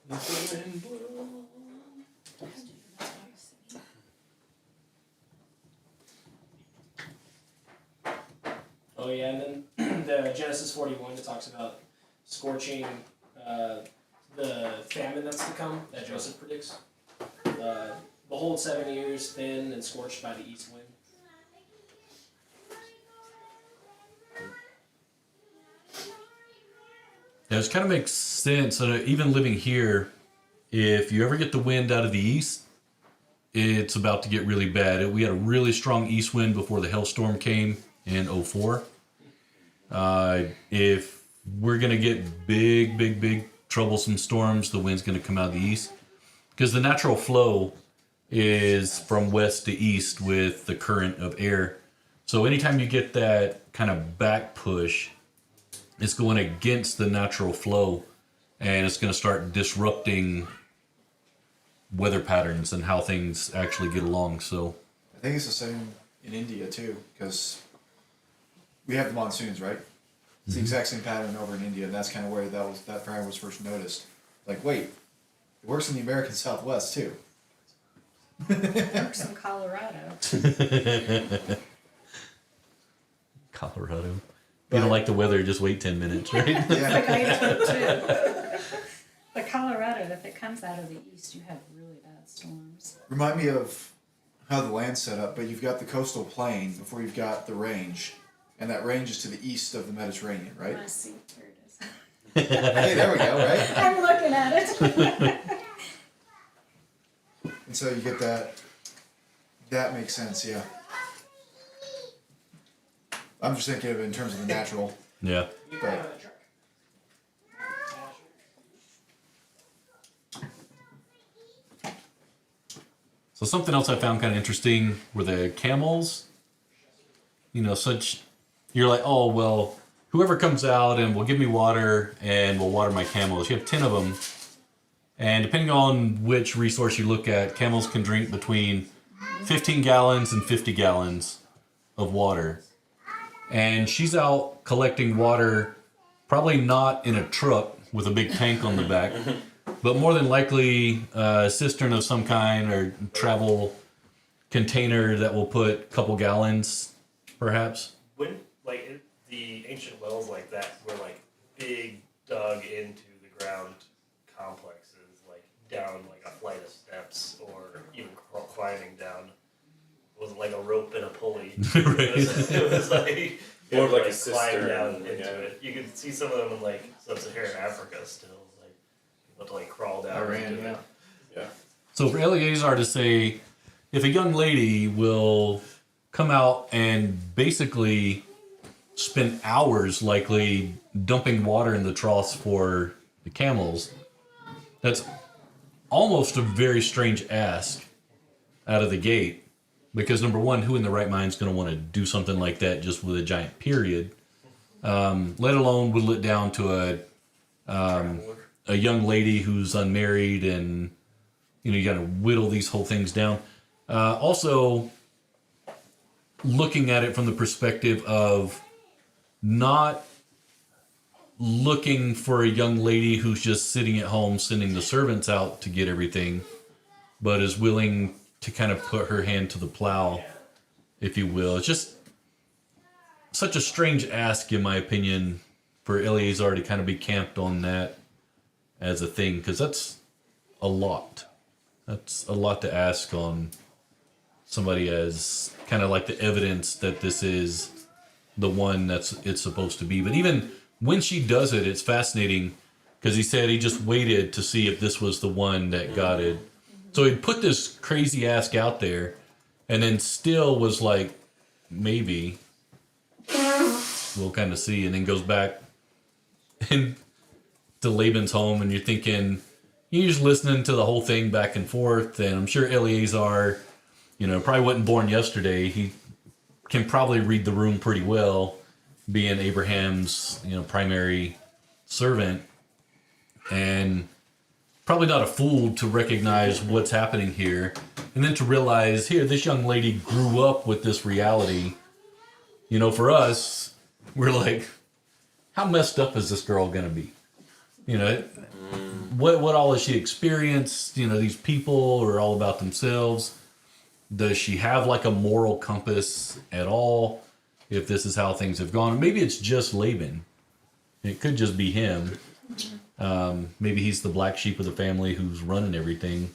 The wind blows. Oh yeah, and then the Genesis 41, it talks about scorching the famine that's to come that Joseph predicts. Behold, 7 years thin and scorched by the east wind. Yeah, it kind of makes sense. Even living here, if you ever get the wind out of the east, it's about to get really bad. We had a really strong east wind before the hailstorm came in 04. If we're going to get big troublesome storms, the wind's going to come out of the east. Because the natural flow is from west to east with the current of air. So anytime you get that kind of back push, it's going against the natural flow, and it's going to start disrupting weather patterns and how things actually get along. So I think it's the same in India too, because we have the monsoons, right? It's the exact same pattern over in India, and that's kind of where that pattern was first noticed. Like, wait, it works in the American Southwest too. It works in Colorado. Colorado. If you don't like the weather, just wait 10 minutes, right? Like I told too. But Colorado, if it comes out of the east, you have really bad storms. Remind me of how the land's set up, but you've got the coastal plain before you've got the range, and that range is to the east of the Mediterranean, right? I see, here it is. Hey, there we go, right? I'm looking at it. And so you get that. That makes sense, yeah. I'm just thinking of it in terms of the natural. Yeah. But So something else I found kind of interesting were the camels. You know, you're like, oh, well, whoever comes out and will give me water and will water my camels. You have 10 of them. And depending on which resource you look at, camels can drink between 15 gallons and 50 gallons of water. And she's out collecting water, probably not in a truck with a big tank on the back, but more than likely a cistern of some kind or travel container that will put a couple gallons, perhaps. When the ancient wells like that were like big dug into the ground complexes, like down like a flight of steps or even climbing down. It wasn't like a rope and a pulley. It was like More of like a climb cistern, down into yeah. it. You could see some of them in like sub-Saharan Africa still, like people have to like crawl down. Iran, into yeah. it. Yeah. So for Eleazar to say, if a young lady will come out and basically spend hours likely dumping water in the troughs for the camels, that's almost a very strange ask out of the gate. Because number one, who in the right mind is going to want to do something like that just with a giant period? Let alone whittle it down to a young lady who's unmarried, and you got to whittle these whole things down. Also, looking at it from the perspective of not looking for a young lady who's just sitting at home sending the servants out to get everything, but is willing to kind of put her hand to the plow, if you will. It's just such a strange ask, in my opinion, for Eleazar to kind of be camped on that as a thing, because that's a lot. That's a lot to ask on somebody as kind of like the evidence that this is the one it's supposed to be. But even when she does it, it's fascinating, because he said he just waited to see if this was the one that God had. So he'd put this crazy ask out there, and then still was like, maybe. We'll kind of see. And then goes back and to Laban's home, and you're thinking, you're just listening to the whole thing back and forth. And I'm sure Eleazar, probably wasn't born yesterday. He can probably read the room pretty well, being Abraham's, primary servant. And probably not a fool to recognize what's happening here, and then to realize, here, this young lady grew up with this reality. For us, we're like, how messed up is this girl gonna be? What all has she experienced? These people are all about themselves. Does she have like a moral compass at all? If this is how things have gone, maybe it's just Laban. It could just be him. Maybe he's the black sheep of the family who's running everything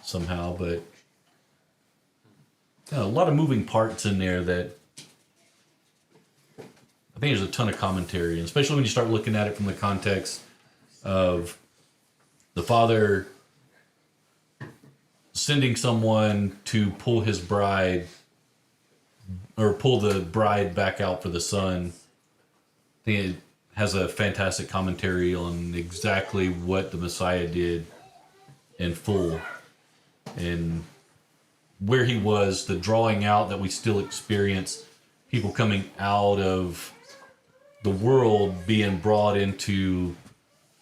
somehow, but a lot of moving parts in there that I think there's a ton of commentary, and especially when you start looking at it from the context of the father sending someone to pull his bride or pull the bride back out for the son. I think it has a fantastic commentary on exactly what the Messiah did in full and where he was, the drawing out that we still experience, people coming out of the world being brought into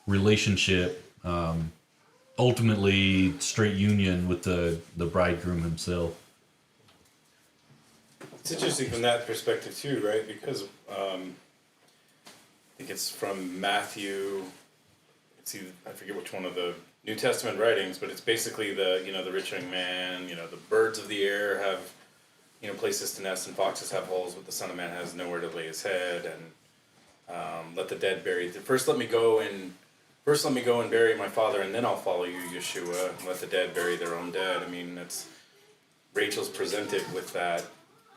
relationship, ultimately straight union with the bridegroom himself. It's interesting from that perspective too, right? Because I think it's from Matthew. I forget which one of the New Testament writings, but it's basically the rich young man. The birds of the air have places to nest, and foxes have holes, but the Son of Man has nowhere to lay his head. And let the dead bury. First, let me go and bury my father, and then I'll follow you, Yeshua. And let the dead bury their own dead. I mean, Rachel's presented with that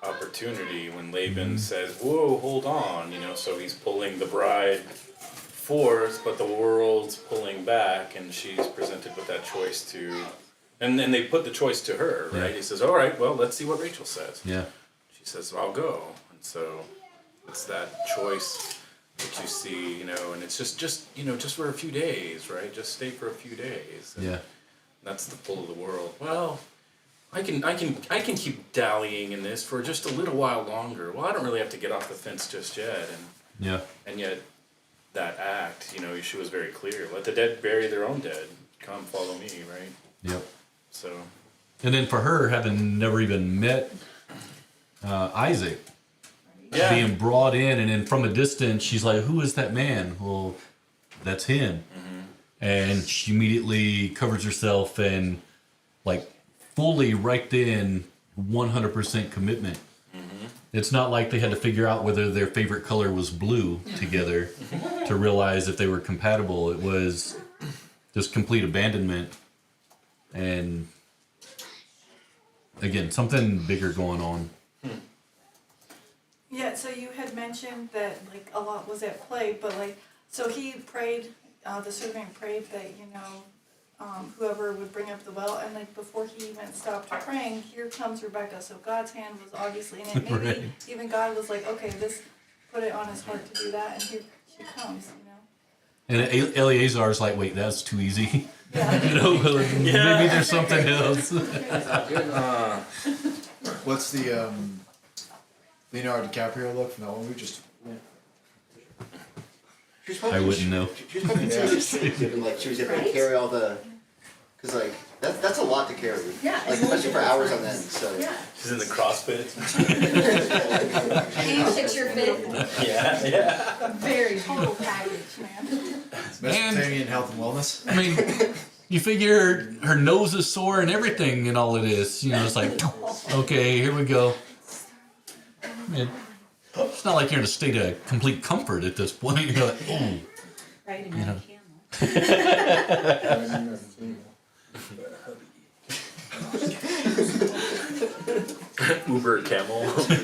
opportunity when Laban says, "Whoa, hold on," so he's pulling the bride forth, but the world's pulling back, and she's presented with that choice to, and then they put the choice to her, right? Yeah. He says, "All right, well, let's see what Rachel says." Yeah. She says, "I'll go," and so it's that choice that you see, and it's just for a few days, right? Just stay for a few days. And that's the pull of the world. Well, I can keep dallying in this for just a little while longer. Well, I don't really have to get off the fence just yet. And yet that act, Yeshua is very clear. Let the dead bury their own dead. Come follow me, right? Yep. So. And then for her, having never even met Isaac, being brought in, and then from a distance, she's like, "Who is that man?" Well, that's him. Mm-hmm. And she immediately covers herself and fully right then 100% commitment. Mm-hmm. It's not like they had to figure out whether their favorite color was blue together to realize if they were compatible. It was just complete abandonment. And again, something bigger going on. Yeah, so you had mentioned that a lot was at play, but so he prayed, the servant prayed that whoever would bring up the well, and before he even stopped praying, here comes Rebecca. So God's hand was obviously in it. Maybe even God was like, okay, this put it on his heart to do that, and here she comes. And Eleazar's like, wait, that's too easy. Yeah. Maybe there's something else. What's the Leonardo DiCaprio look from that one? I wouldn't know. She was probably she was able to carry all the, because that's a lot to carry. Yeah. Especially for hours on end. So. Yeah. She's in the CrossFit. Can you picture fit? Yeah. Very total package, man. Mesopotamian health and wellness. I mean, you figure her nose is sore and everything and all it is. It's like, okay, here we go. It's not like you're in a state of complete comfort at this point. You're like, oh. Riding on a camel. Uber camel. So with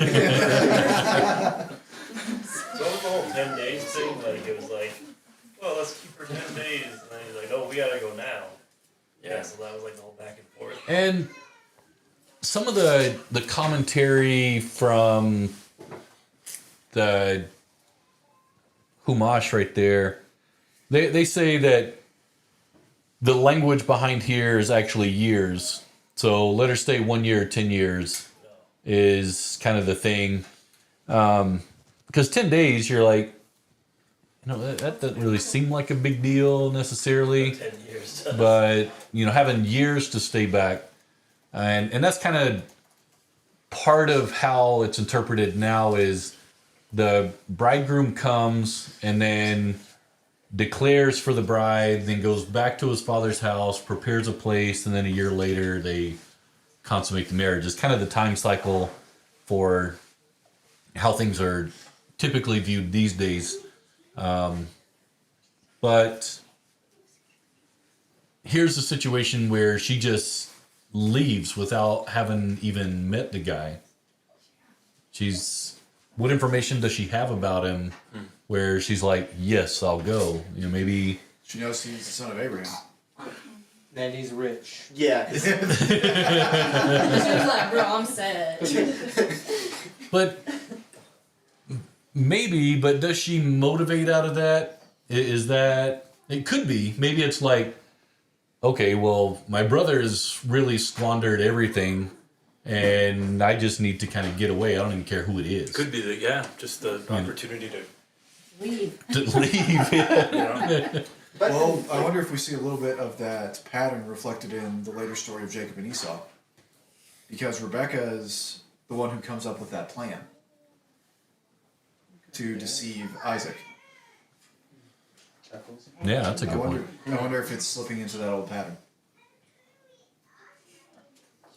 the whole 10 days thing, it was well, let's keep her 10 days, and then he's like, no, we gotta go now. Yeah, so that was the whole back and forth. And some of the commentary from the Humash right there, they say that the language behind here is actually years. So let her stay 1 year, 10 years is kind of the thing. Because 10 days, you're like, that doesn't really seem like a big deal necessarily. 10 years. But, having years to stay back. And that's kind of part of how it's interpreted now is the bridegroom comes and then declares for the bride, then goes back to his father's house, prepares a place, and then a year later they consummate the marriage. It's kind of the time cycle for how things are typically viewed these days. But here's a situation where she just leaves without having even met the guy. What information does she have about him where she's like, yes, I'll go? You know, maybe She knows he's the son of Abraham. And he's rich. Yeah. She was like, bro, I'm set. But maybe, but does she motivate out of that? Is that, it could be. Maybe it's like, okay, well, my brother's really squandered everything and I just need to kind of get away. I don't even care who it is. Could be just the opportunity to Leave. To leave. Yeah. Well, I wonder if we see a little bit of that pattern reflected in the later story of Jacob and Esau. Because Rebecca is the one who comes up with that plan to deceive Isaac. Yeah, that's a good point. I wonder if it's slipping into that old pattern.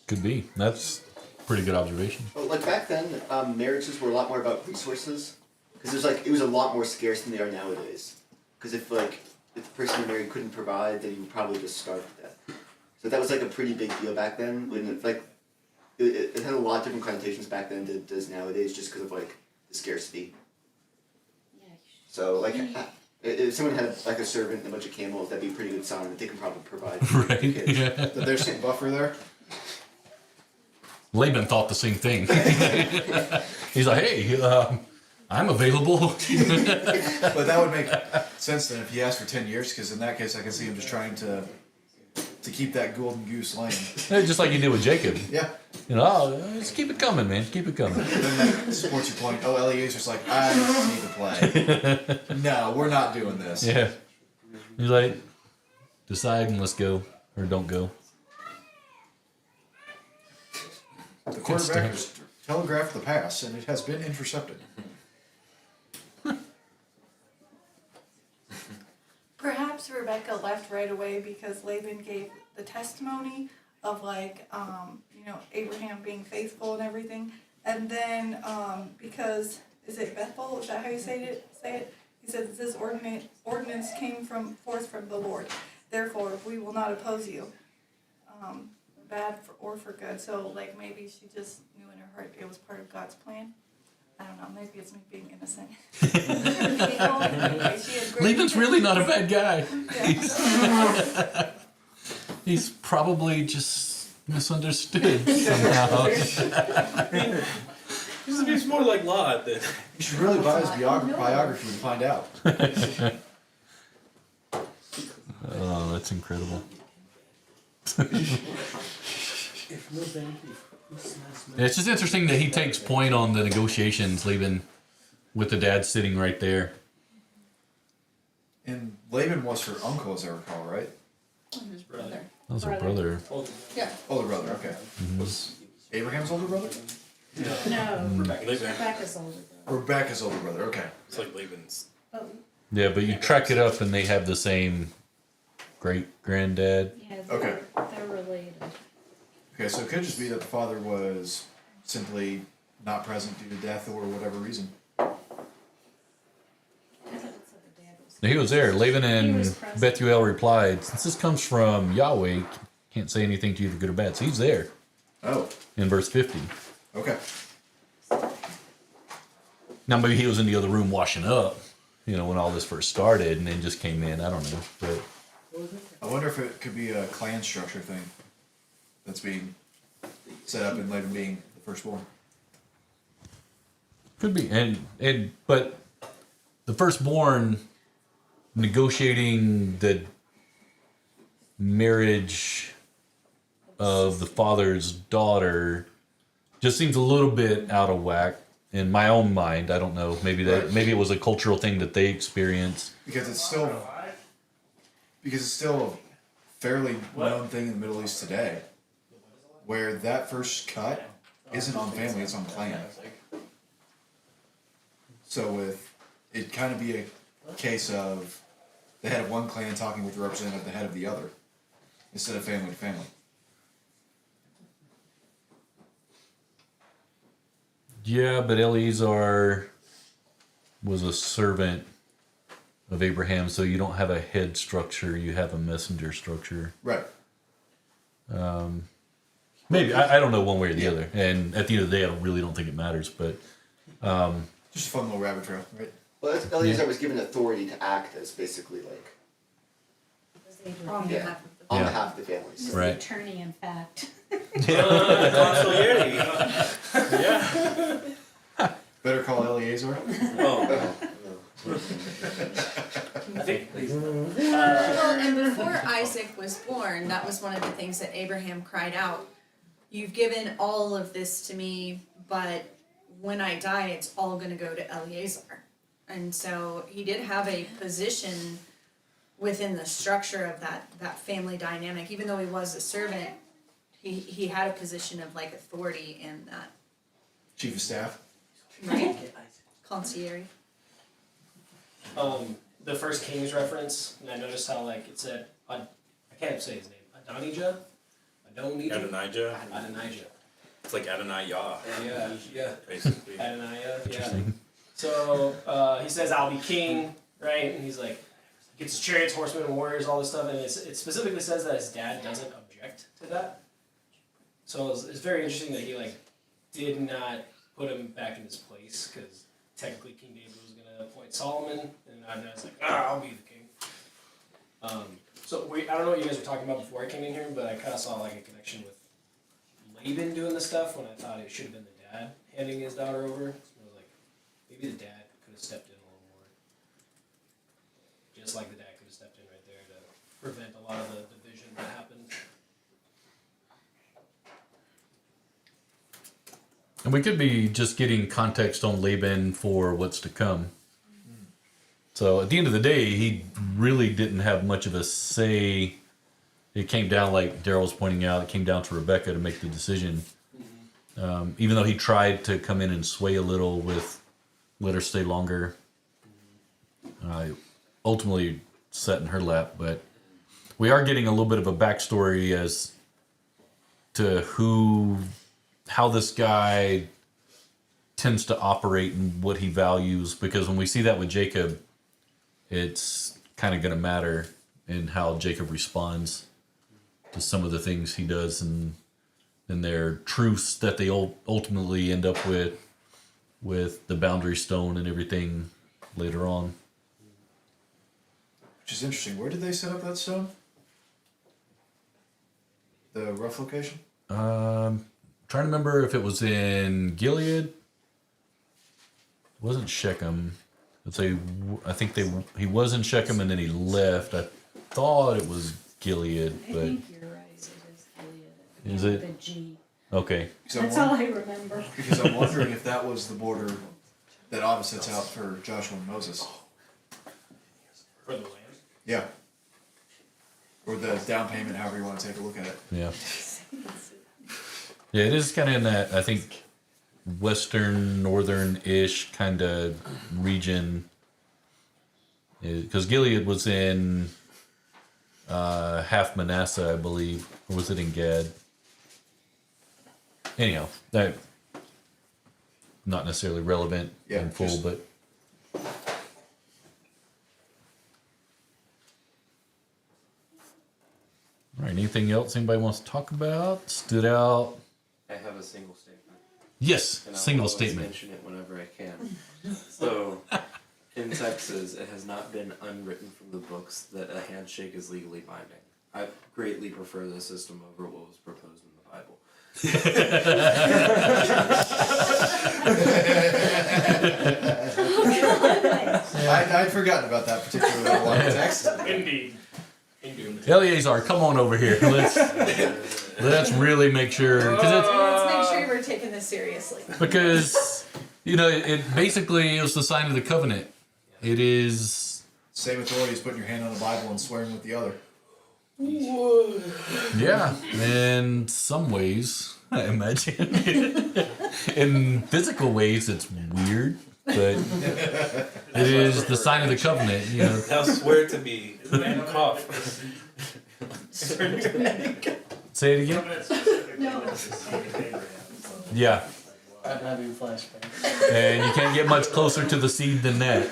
Could be. That's a pretty good observation. Well, like back then, marriages were a lot more about resources, because it was a lot more scarce than they are nowadays. Because if the person you married couldn't provide, then you would probably just starve to death. So that was like a pretty big deal back then. When it had a lot of different connotations back then than it does nowadays, just because of the scarcity. So if someone had a servant and a bunch of camels, that'd be a pretty good sign that they can probably provide. Right. Yeah. That there's some buffer there. Laban thought the same thing. He's like, hey, I'm available. But that would make sense then if he asked for 10 years, because in that case I can see him just trying to keep that golden goose laying. Just like you did with Jacob. Yeah. You know, just keep it coming, man. Keep it coming. Then that supports your point. Oh, Eliezer's like, I need to play. No, we're not doing this. Yeah. He's like, decide and let's go. Or don't go. The quarterback has telegraphed the pass, and it has been intercepted. Perhaps Rebecca left right away because Laban gave the testimony of Abraham being faithful and everything. And then because, is it Bethel? Is that how you say it? He said this ordinance came forth from the Lord. Therefore, we will not oppose you, bad or for good. So maybe she just knew in her heart it was part of God's plan. I don't know, maybe it's me being innocent. Laban's really not a bad guy. He's probably just misunderstood somehow. He's more like Lot than. You should really buy his biography to find out. Oh, that's incredible. It's just interesting that he takes point on the negotiations, Laban, with the dad sitting right there. And Laban was her uncle, as I recall, right? His brother. That was her brother. Yeah. Older brother, okay. Was Abraham's older brother? No, Rebecca's Rebecca's older brother. Rebecca's older brother, okay. It's like Laban's. Oh, Yeah, but you track it up and they have the same great-granddad. yeah, Okay. they're related. Okay, so it could just be that the father was simply not present due to death or whatever reason. I thought it said the dad was. He was there. Laban He and was present. Bethuel replied, since this comes from Yahweh, can't say anything to you for good or bad. So he's there Oh, in verse 50. okay. Now maybe he was in the other room washing up, when all this first started and then just came in. I don't know. But I wonder if it could be a clan structure thing that's being set up and Laban being the firstborn. could be. But the firstborn negotiating the marriage of the father's daughter just seems a little bit out of whack in my own mind. I don't know. Maybe it was a cultural thing that they experienced. Because it's still a fairly known thing in the Middle East today, where that first cut isn't on family, it's on clan. So it kind of be a case of the head of one clan talking with the representative of the head of the other, instead of family to family. Yeah, but Eleazar was a servant of Abraham. So you don't have a head structure; you have a messenger structure. Right. Maybe I don't know one way or the other. And at the end of the day, I really don't think it matters. But Just a fun little rabbit trail, right? Well, that's, Eliezer was given authority to act as basically like On Yeah. behalf of the- on Yeah. behalf of the families. He's Right. the attorney, in fact. Consigliere. Yeah. Better call Eliezer. Oh. I think Well, and before Isaac was born, that was one of the things that Abraham cried out. You've given all of this to me, but when I die, it's all going to go to Eliezer. And so he did have a position within the structure of that family dynamic. Even though he was a servant, he had a position of like authority in that, Chief of staff. right? Concierge. The first Kings reference, and I noticed how like it said, I can't say his name, Adonijah? Adonijah. Adonijah. It's like Adonijah, Yeah. basically. Adonijah, yeah. So he says, I'll be king, right? And he's like, gets his chariots, horsemen, and warriors, all this stuff, and it specifically says that his dad doesn't object to that. So it's very interesting that he like did not put him back in his place, because technically King David was going to appoint Solomon, and Adonijah's like, I'll be the king. So I don't know what you guys were talking about before I came in here, but I kind of saw like a connection with Laban doing the stuff when I thought it should have been the dad handing his daughter over. So I was like, maybe the dad could have stepped in a little more. Just like the dad could have stepped in right there to prevent a lot of the division that happened. And we could be just getting context on Laban for what's to come. So at the end of the day, he really didn't have much of a say. It came down, like Daryl was pointing out, it came down to Rebecca to make the decision. Even though he tried to come in and sway a little with let her stay longer, ultimately set in her lap. But we are getting a little bit of a backstory as to how this guy tends to operate and what he values, because when we see that with Jacob, it's kind of going to matter in how Jacob responds to some of the things he does, and their truths that they ultimately end up with the boundary stone and everything later on. Which is interesting. Where did they set up that stone? The rough location? Trying to remember if it was in Gilead. It wasn't Shechem. I think he was in Shechem and then he left. I thought it was Gilead, I but think you're right, it is Gilead. Is it? The G. Okay. That's all I remember. Because I'm wondering if that was the border that Abba sets out for Joshua and Moses. For the land? Yeah. Or the down payment, however you want to take a look at it. Yeah. Yeah, it is kind of in that, I think, western, northern-ish kind of region. Because Gilead was in half Manasseh, I believe. Or was it in Gad? Anyhow, that not necessarily relevant in full, but... All right, anything else anybody wants to talk about? Stood out? I have a single statement. Yes, and I'll single always statement. mention it whenever I can. So, in Texas, it has not been unwritten from the books that a handshake is legally binding. I greatly prefer this system over what was proposed in the Bible. I'd forgotten about that particular one text. Indeed. Eleazar, come on over here. Let's really make sure, Let's make sure we're taking this seriously. because it basically is the sign of the covenant. It is Same authority as putting your hand on the Bible and swearing with the other. yeah. In some ways, I imagine. In physical ways, it's weird, but it is the sign of the covenant. Now swear to me and cough. Say it again. No. Yeah. I'm having flashbacks. And you can't get much closer to the seed than that.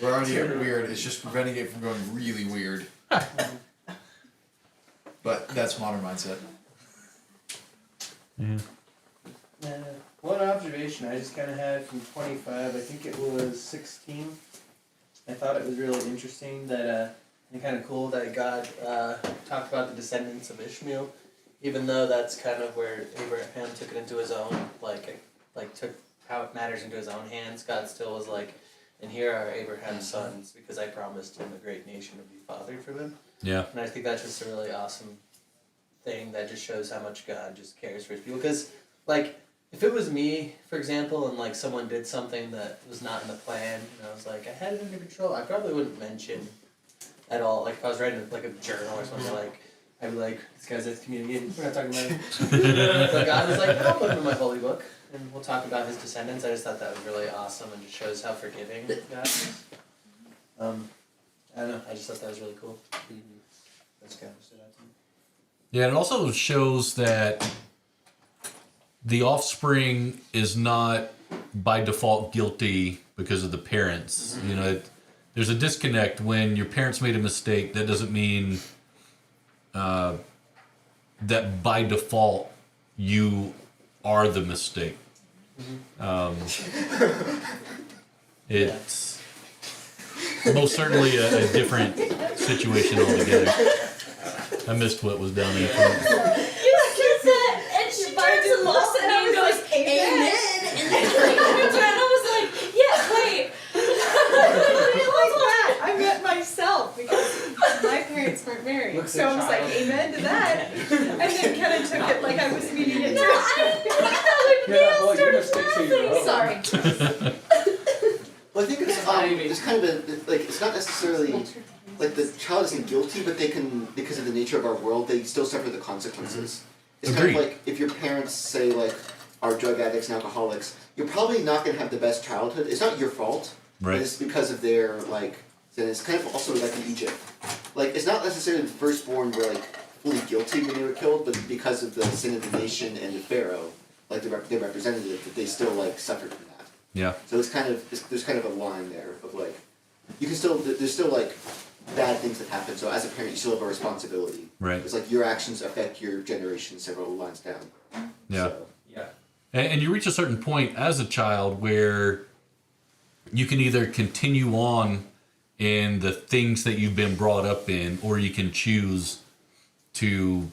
We're already getting weird. It's just preventing it from going really weird. But that's modern mindset. One observation I just kind of had from 25, I think it was 16. I thought it was really interesting that, and kind of cool that God talked about the descendants of Ishmael, even though that's kind of where Abraham took it into his own, like took how matters into his own hands. God still was like, and here are Abraham's sons, because I promised him a great nation would be fathered from him. Yeah. And I think that's just a really awesome thing that just shows how much God just cares for his people. Because, like, if it was me, for example, and, like, someone did something that was not in the plan, and I was like, I had it under control, I probably wouldn't mention at all. Like, if I was writing, like, a journal or something, like, I'd be like, this guy's excommunicated, we're not talking about it. So God was like, I'll put him in my holy book, and we'll talk about his descendants. I just thought that was really awesome and just shows how forgiving God is. I don't know, I just thought that was really cool. That's kind of stood out to me. Yeah, it also shows that the offspring is not by default guilty because of the parents. You know, there's a disconnect when your parents made a mistake. That doesn't mean that by default you are the mistake. It's most certainly a different situation altogether. I missed what was down there. You said that, and she turns and looks at me and goes, Amen. And then I was like, yeah, wait. I realized that. I meant myself because my parents weren't married. So I was like, amen to that. And then kind of took it like I was meaning it. No, I didn't think that would Sorry. Sorry. Well, I think it's kind of a, like, it's not necessarily, like, the child isn't guilty, but they can, because of the nature of our world, they still suffer the consequences. It's Agreed. kind of like, if your parents, say, like, are drug addicts and alcoholics, you're probably not going to have the best childhood. It's not your fault. Right. But it's because of their, like, then it's kind of also like in Egypt. Like, it's not necessarily the firstborn were, like, fully guilty when they were killed, but because of the sin of the nation and the pharaoh, like, their representative, that they still, like, suffered from that. Yeah. So it's kind of, there's kind of a line there of, like, you can still, there's still, like, bad things that happen, so as a parent you still have a responsibility. Right. It's like your actions affect your generation several lines down. Yeah. So, Yeah. And you reach a certain point as a child where you can either continue on in the things that you've been brought up in, or you can choose to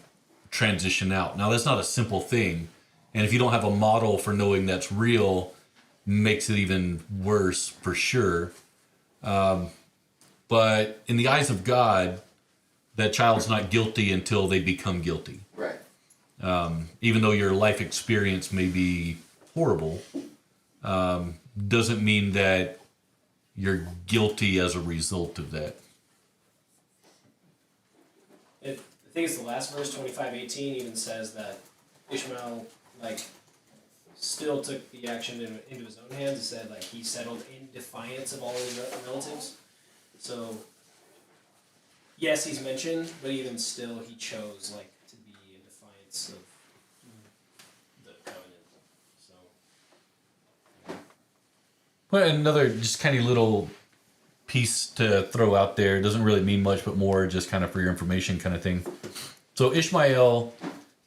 transition out. Now, that's not a simple thing. And if you don't have a model for knowing that's real, makes it even worse for sure. But in the eyes of God, that child's not guilty until they become guilty. right. Even though your life experience may be horrible, doesn't mean that you're guilty as a result of that. I think it's the last verse, 25:18, even says that Ishmael, like, still took the action into his own hands. It said, like, he settled in defiance of all his relatives. So, yes, he's mentioned, but even still, he chose, like, to be in defiance of the covenant. So, Well, another just kind of little piece to throw out there. It doesn't really mean much, but more just kind of for your information kind of thing. So Ishmael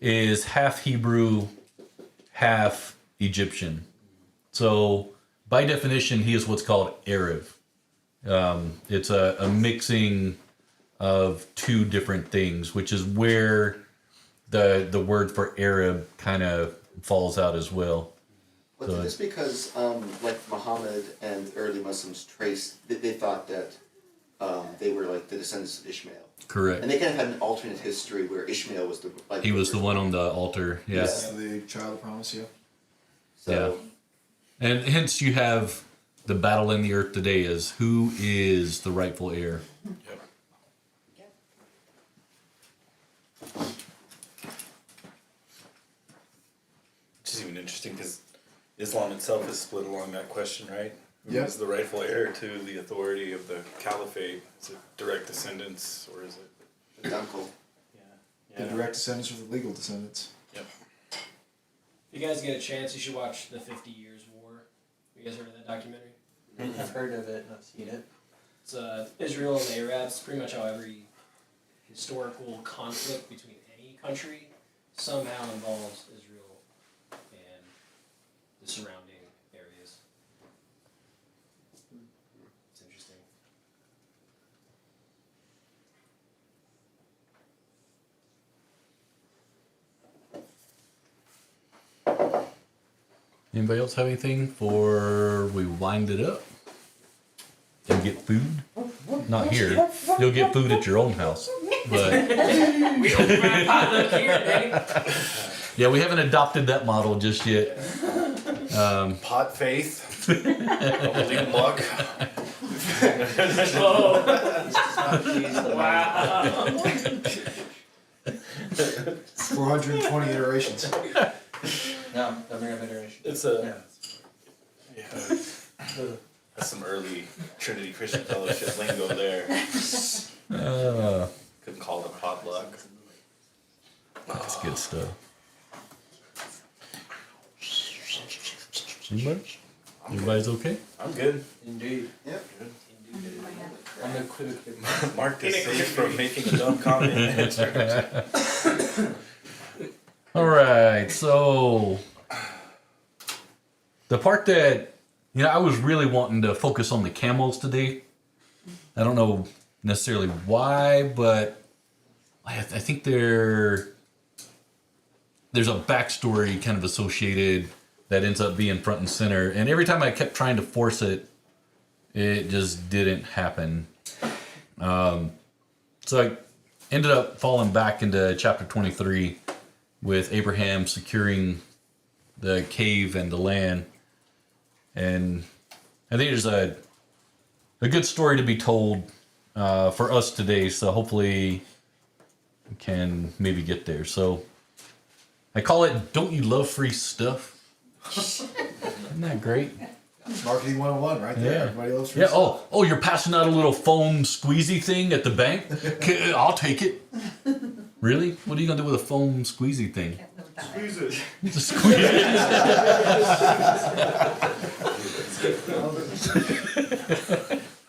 is half Hebrew, half Egyptian. So by definition, he is what's called Arab. It's a mixing of two different things, which is where the word for Arab kind of falls out as well. Well, So it's because, like, Muhammad and early Muslims traced, they thought that they were, like, the descendants of Ishmael. Correct. And they kind of had an alternate history where Ishmael was the, like... He was the one on the altar, yeah. This is the child of promise, yeah. So, Yeah. And hence you have the battle in the earth today is who is the rightful heir. Yep. Which is even interesting because Islam itself is split along that question, right? Who Yep. is the rightful heir to the authority of the caliphate? Is it direct descendants or is it? his uncle. The direct descendants or the legal descendants. Yep. If you guys get a chance, you should watch the 50 Years War. You guys heard of that documentary? I've heard of it and I've seen it. It's Israel and the Arabs. Pretty much how every historical conflict between any country somehow involves Israel and the surrounding areas. It's interesting. Anybody else have anything before we wind it up and get food? Not here. You'll get food at your own house. But We don't have potluck here, baby. yeah, we haven't adopted that model just yet. Pot faith. Holding luck. Wow. 420 iterations. No, don't bring up iteration. It's a that's some early Trinity Christian Fellowship lingo there. Couldn't call it potluck. That's good stuff. Anybody? Everybody's okay? I'm good. Indeed. Yep. Unequivocally. Mark is safe from making a dumb comment. All right, so the part that, I was really wanting to focus on the camels today. I don't know necessarily why, but I think there's a backstory kind of associated that ends up being front and center. And every time I kept trying to force it, it just didn't happen. So I ended up falling back into chapter 23 with Abraham securing the cave and the land. And I think there's a good story to be told for us today. So hopefully we can maybe get there. So I call it, Don't You Love Free Stuff? Isn't that great? Marketing 101 right there. Yeah. Everybody loves free Yeah. stuff. Oh, you're passing out a little foam squeezy thing at the bank? Okay, I'll take it. Really? What are you gonna do with a foam squeezy thing? Squeeze it. Just squeeze it.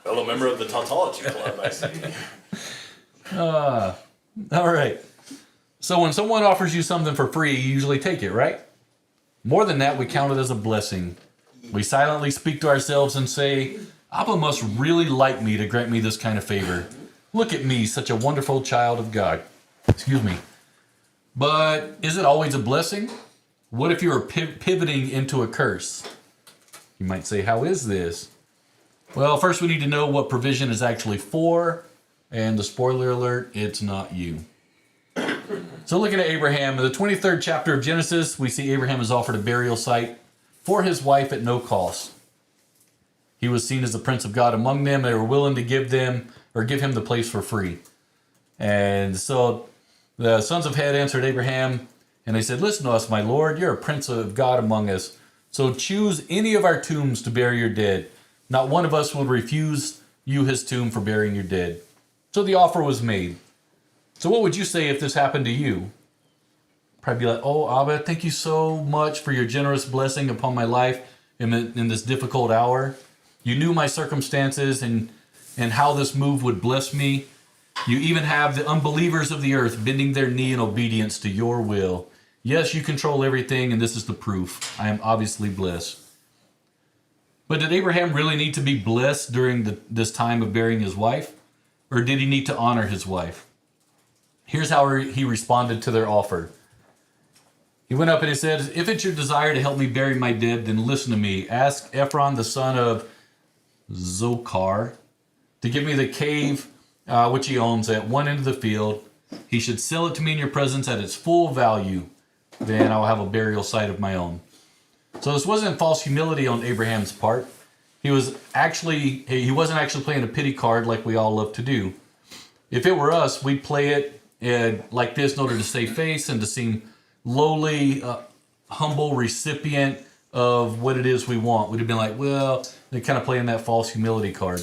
Fellow member of the Tautology Club, I see. All right. So when someone offers you something for free, you usually take it, right? More than that, we count it as a blessing. We silently speak to ourselves and say, Abba must really like me to grant me this kind of favor. Look at me, such a wonderful child of God. Excuse me. But is it always a blessing? What if you are pivoting into a curse? You might say, how is this? Well, first we need to know what provision is actually for. And the spoiler alert, it's not you. So looking at Abraham, in the 23rd chapter of Genesis, we see Abraham is offered a burial site for his wife at no cost. He was seen as the prince of God among them. They were willing to give him the place for free. And so the sons of Het answered Abraham, and they said, listen to us, my lord, you're a prince of God among us. So choose any of our tombs to bury your dead. Not one of us will refuse you his tomb for burying your dead. So the offer was made. So what would you say if this happened to you? Probably be like, oh, Abba, thank you so much for your generous blessing upon my life in this difficult hour. You knew my circumstances and how this move would bless me. You even have the unbelievers of the earth bending their knee in obedience to your will. Yes, you control everything, and this is the proof. I am obviously blessed. But did Abraham really need to be blessed during this time of burying his wife? Or did he need to honor his wife? Here's how he responded to their offer. He went up and he said, if it's your desire to help me bury my dead, then listen to me. Ask Ephron, the son of Socorro, to give me the cave which he owns at one end of the field. He should sell it to me in your presence at its full value. Then I'll have a burial site of my own. So this wasn't false humility on Abraham's part. He wasn't actually playing a pity card like we all love to do. If it were us, we'd play it like this in order to save face and to seem lowly, humble recipient of what it is we want. We'd have been like, well, they're kind of playing that false humility card.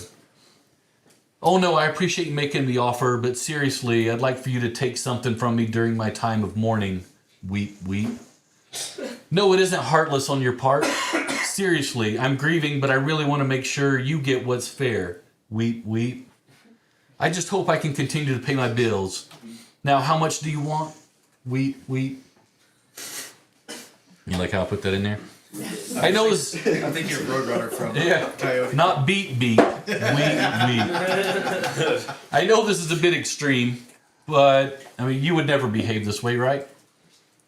Oh no, I appreciate you making the offer, but seriously, I'd like for you to take something from me during my time of mourning. Weep, weep. No, it isn't heartless on your part. Seriously, I'm grieving, but I really want to make sure you get what's fair. Weep, weep. I just hope I can continue to pay my bills. Now, how much do you want? Weep, weep. You like how I put that in there? I know this. I think you're Roadrunner from Coyote. Not beat, weep, weep. I know this is a bit extreme, but I mean, you would never behave this way, right?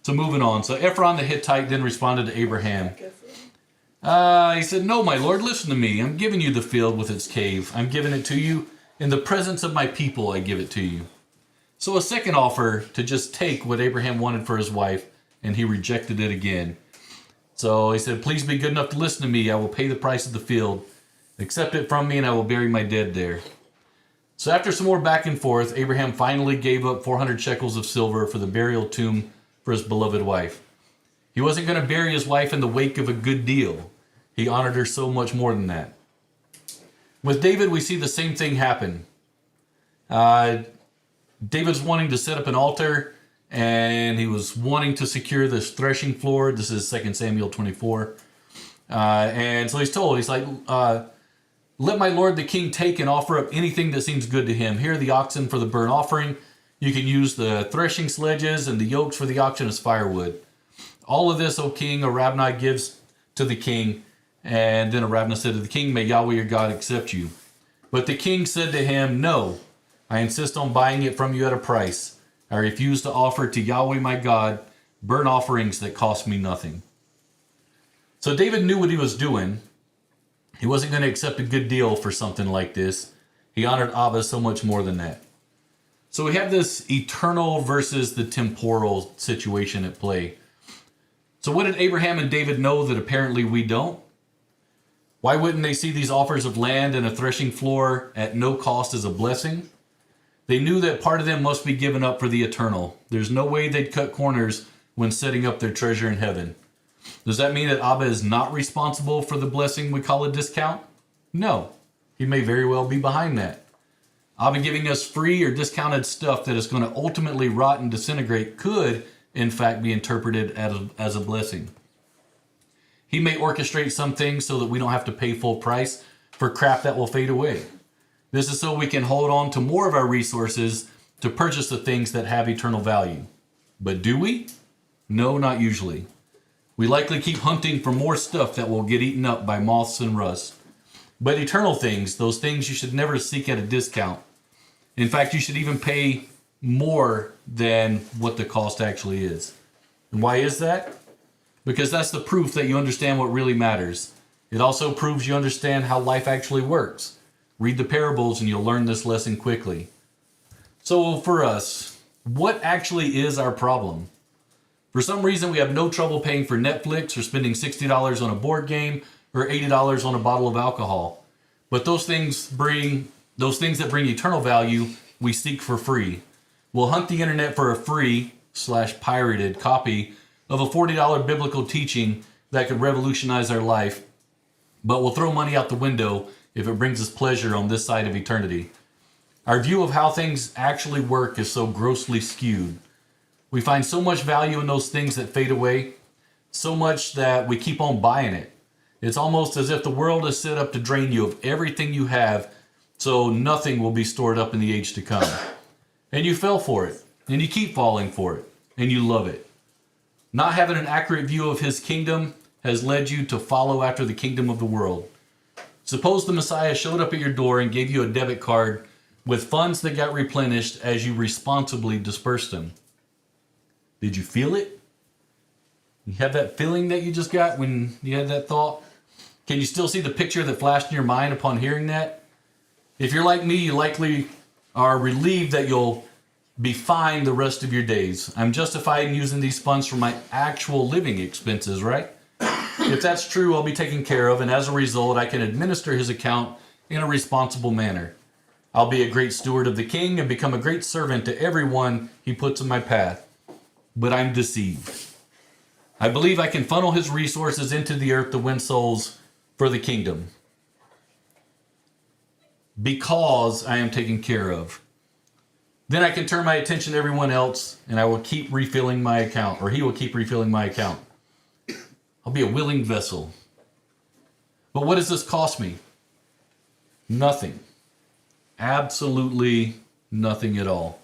So moving on. So Ephron the Hittite then responded to Abraham. He said, "No, my lord, listen to me. I'm giving you the field with its cave. I'm giving it to you. In the presence of my people, I give it to you." So a second offer to just take what Abraham wanted for his wife, and he rejected it again. So he said, "Please be good enough to listen to me. I will pay the price of the field. Accept it from me, and I will bury my dead there." So after some more back and forth, Abraham finally gave up 400 shekels of silver for the burial tomb for his beloved wife. He wasn't going to bury his wife in the wake of a good deal. He honored her so much more than that. With David, we see the same thing happen. David's wanting to set up an altar, and he was wanting to secure this threshing floor. This is 2 Samuel 24. And so he's told, he's like, "Let my lord the king take and offer up anything that seems good to him. Here are the oxen for the burnt offering. You can use the threshing sledges and the yokes for the oxen as firewood. All of this, O king," Arabnah gives to the king. And then Arabnah said to the king, "May Yahweh your God accept you." But the king said to him, "No, I insist on buying it from you at a price. I refuse to offer to Yahweh my God burnt offerings that cost me nothing." So David knew what he was doing. He wasn't going to accept a good deal for something like this. He honored Abba so much more than that. So we have this eternal versus the temporal situation at play. So what did Abraham and David know that apparently we don't? Why wouldn't they see these offers of land and a threshing floor at no cost as a blessing? They knew that part of them must be given up for the eternal. There's no way they'd cut corners when setting up their treasure in heaven. Does that mean that Abba is not responsible for the blessing we call a discount? No. He may very well be behind that. Abba giving us free or discounted stuff that is going to ultimately rot and disintegrate could, in fact, be interpreted as a blessing. He may orchestrate some things so that we don't have to pay full price for crap that will fade away. This is so we can hold on to more of our resources to purchase the things that have eternal value. But do we? No, not usually. We likely keep hunting for more stuff that will get eaten up by moths and rust. But eternal things, those things you should never seek at a discount. In fact, you should even pay more than what the cost actually is. And why is that? Because that's the proof that you understand what really matters. It also proves you understand how life actually works. Read the parables and you'll learn this lesson quickly. So for us, what actually is our problem? For some reason, we have no trouble paying for Netflix or spending $60 on a board game or $80 on a bottle of alcohol. But those things that bring eternal value, we seek for free. We'll hunt the internet for a free/pirated copy of a $40 biblical teaching that could revolutionize our life, but we'll throw money out the window if it brings us pleasure on this side of eternity. Our view of how things actually work is so grossly skewed. We find so much value in those things that fade away, so much that we keep on buying it. It's almost as if the world is set up to drain you of everything you have, so nothing will be stored up in the age to come. And you fell for it, and you keep falling for it, and you love it. Not having an accurate view of his kingdom has led you to follow after the kingdom of the world. Suppose the Messiah showed up at your door and gave you a debit card with funds that got replenished as you responsibly dispersed them. Did you feel it? You have that feeling that you just got when you had that thought? Can you still see the picture that flashed in your mind upon hearing that? If you're like me, you likely are relieved that you'll be fine the rest of your days. I'm justified in using these funds for my actual living expenses, right? If that's true, I'll be taken care of, and as a result, I can administer his account in a responsible manner. I'll be a great steward of the king and become a great servant to everyone he puts in my path. But I'm deceived. I believe I can funnel his resources into the earth to win souls for the kingdom, because I am taken care of. Then I can turn my attention to everyone else, and I will keep refilling my account, or he will keep refilling my account. I'll be a willing vessel. But what does this cost me? Nothing. Absolutely nothing at all.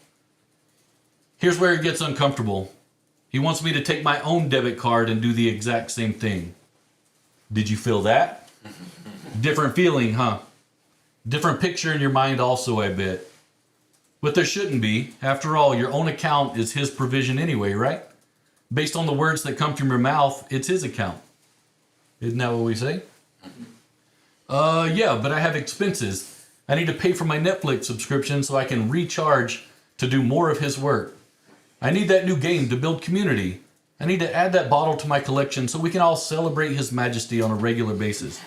Here's where it gets uncomfortable. He wants me to take my own debit card and do the exact same thing. Did you feel that? Different feeling, huh? Different picture in your mind also, I bet. But there shouldn't be. After all, your own account is his provision anyway, right? Based on the words that come from your mouth, it's his account. Isn't that what we say? Yeah, but I have expenses. I need to pay for my Netflix subscription so I can recharge to do more of his work. I need that new game to build community. I need to add that bottle to my collection so we can all celebrate his majesty on a regular basis.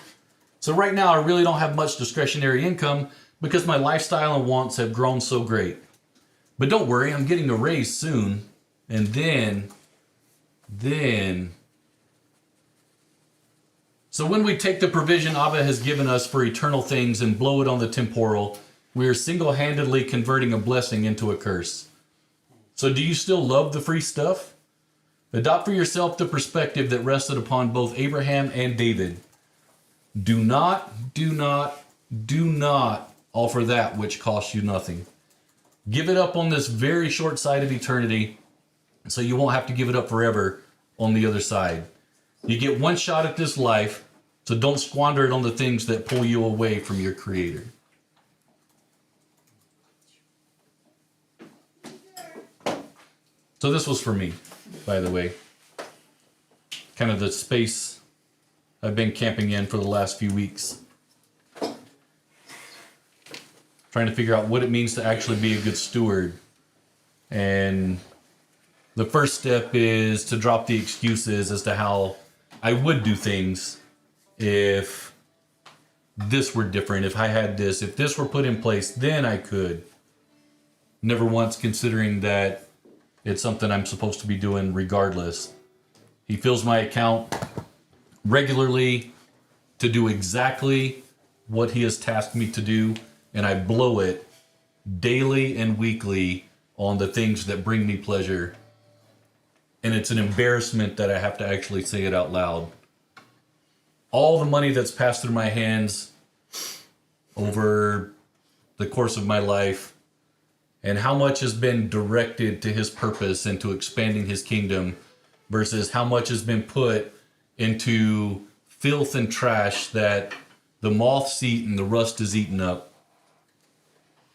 So right now, I really don't have much discretionary income because my lifestyle and wants have grown so great. But don't worry, I'm getting a raise soon. And then... So when we take the provision Abba has given us for eternal things and blow it on the temporal, we are single-handedly converting a blessing into a curse. So do you still love the free stuff? Adopt for yourself the perspective that rested upon both Abraham and David. Do not offer that which costs you nothing. Give it up on this very short side of eternity so you won't have to give it up forever on the other side. You get one shot at this life, so don't squander it on the things that pull you away from your Creator. So this was for me, by the way. Kind of the space I've been camping in for the last few weeks. Trying to figure out what it means to actually be a good steward. And the first step is to drop the excuses as to how I would do things if this were different, if I had this, if this were put in place, then I could. Never once considering that it's something I'm supposed to be doing regardless. He fills my account regularly to do exactly what he has tasked me to do, and I blow it daily and weekly on the things that bring me pleasure. And it's an embarrassment that I have to actually say it out loud. All the money that's passed through my hands over the course of my life, and how much has been directed to his purpose and to expanding his kingdom versus how much has been put into filth and trash that the moths eat and the rust is eaten up.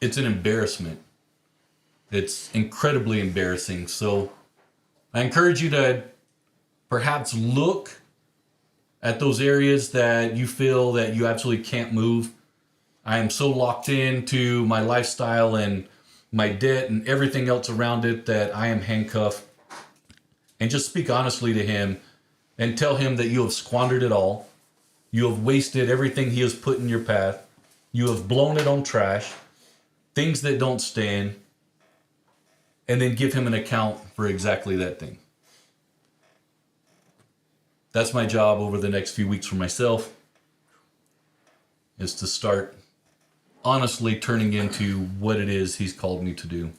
It's an embarrassment. It's incredibly embarrassing. So I encourage you to perhaps look at those areas that you feel that you absolutely can't move. I am so locked into my lifestyle and my debt and everything else around it that I am handcuffed. And just speak honestly to him and tell him that you have squandered it all. You have wasted everything he has put in your path. You have blown it on trash, things that don't stand, and then give him an account for exactly that thing. That's my job over the next few weeks for myself, is to start honestly turning into what it is he's called me to do.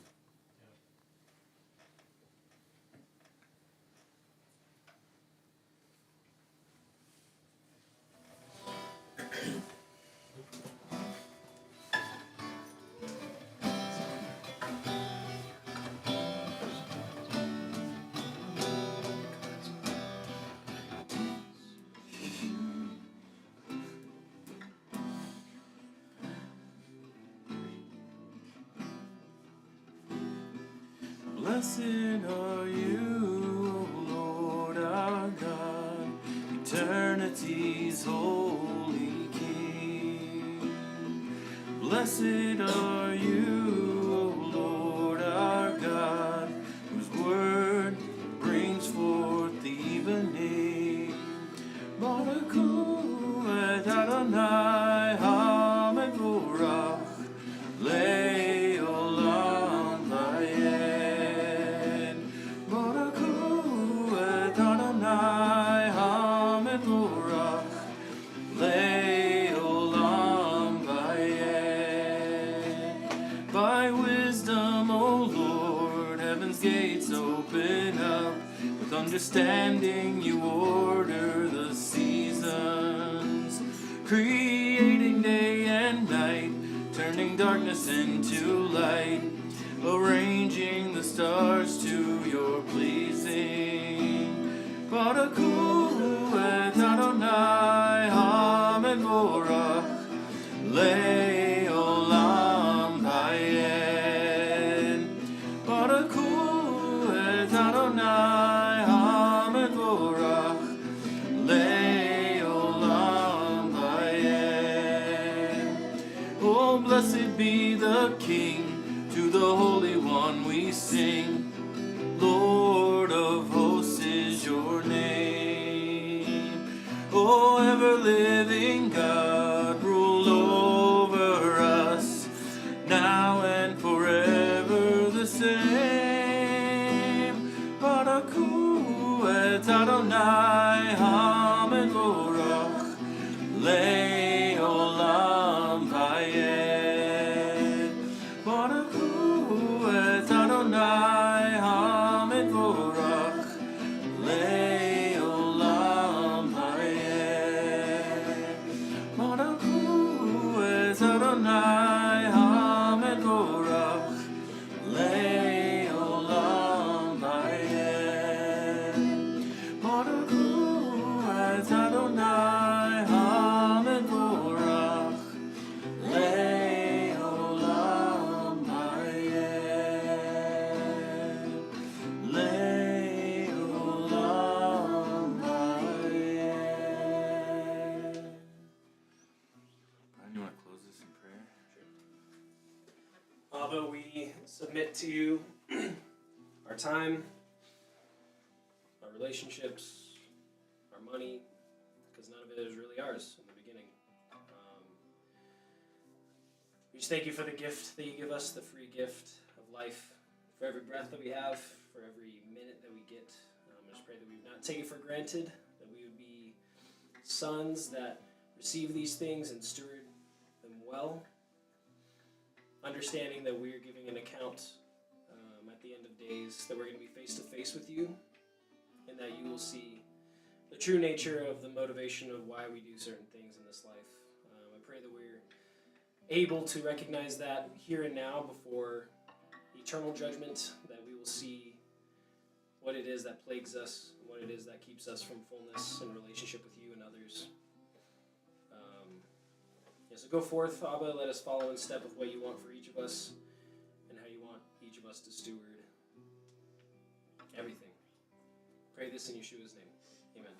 Blessed are you, O Lord our God, eternity's holy King. Blessed are you, O Lord our God, whose word brings forth the evening. Baruch hu et Adonai HaMevorach Le'olam Vayed. Baruch hu et Adonai HaMevorach Le'olam Vayed. By wisdom, O Lord, heaven's gates open up. With With understanding you order the seasons, creating day and night, turning darkness into light, arranging the stars to your pleasing. Baruch et Adonai Hamedvorach Le'olam Hayed. Baruch et Adonai Hamedvorach Le'olam Hayed. Oh, blessed be the King, to the Holy One we sing. Lord of hosts is your name. Oh, ever-living God, rule over us, now and forever the same. Baruch et Adonai Hamedvorach Le'olam Hayed. Baruch et Adonai Hamedvorach Le'olam Hayed. Baruch et Adonai Hamedvorach Le'olam Hayed. Baruch et Adonai Hamedvorach Le'olam Hayed. Le'olam Hayed. Brian, you want to close this in prayer? Abba, we submit to you our time, our relationships, our money, because none of it is really ours in the beginning. We just thank you for the gift that you give us, the free gift of life, for every breath that we have, for every minute that we get. I just pray that we would not take it for granted, that we would be sons that receive these things and steward them well, understanding that we are giving an account at the end of days, that we're going to be face to face with you, and that you will see the true nature of the motivation of why we do certain things in this life. I pray that we're able to recognize that here and now before eternal judgment, that we will see what it is that plagues us, and what it is that keeps us from fullness in relationship with you and others. So go forth, Abba, let us follow in step with what you want for each of us and how you want each of us to steward everything. Pray this in Yeshua's name. Amen.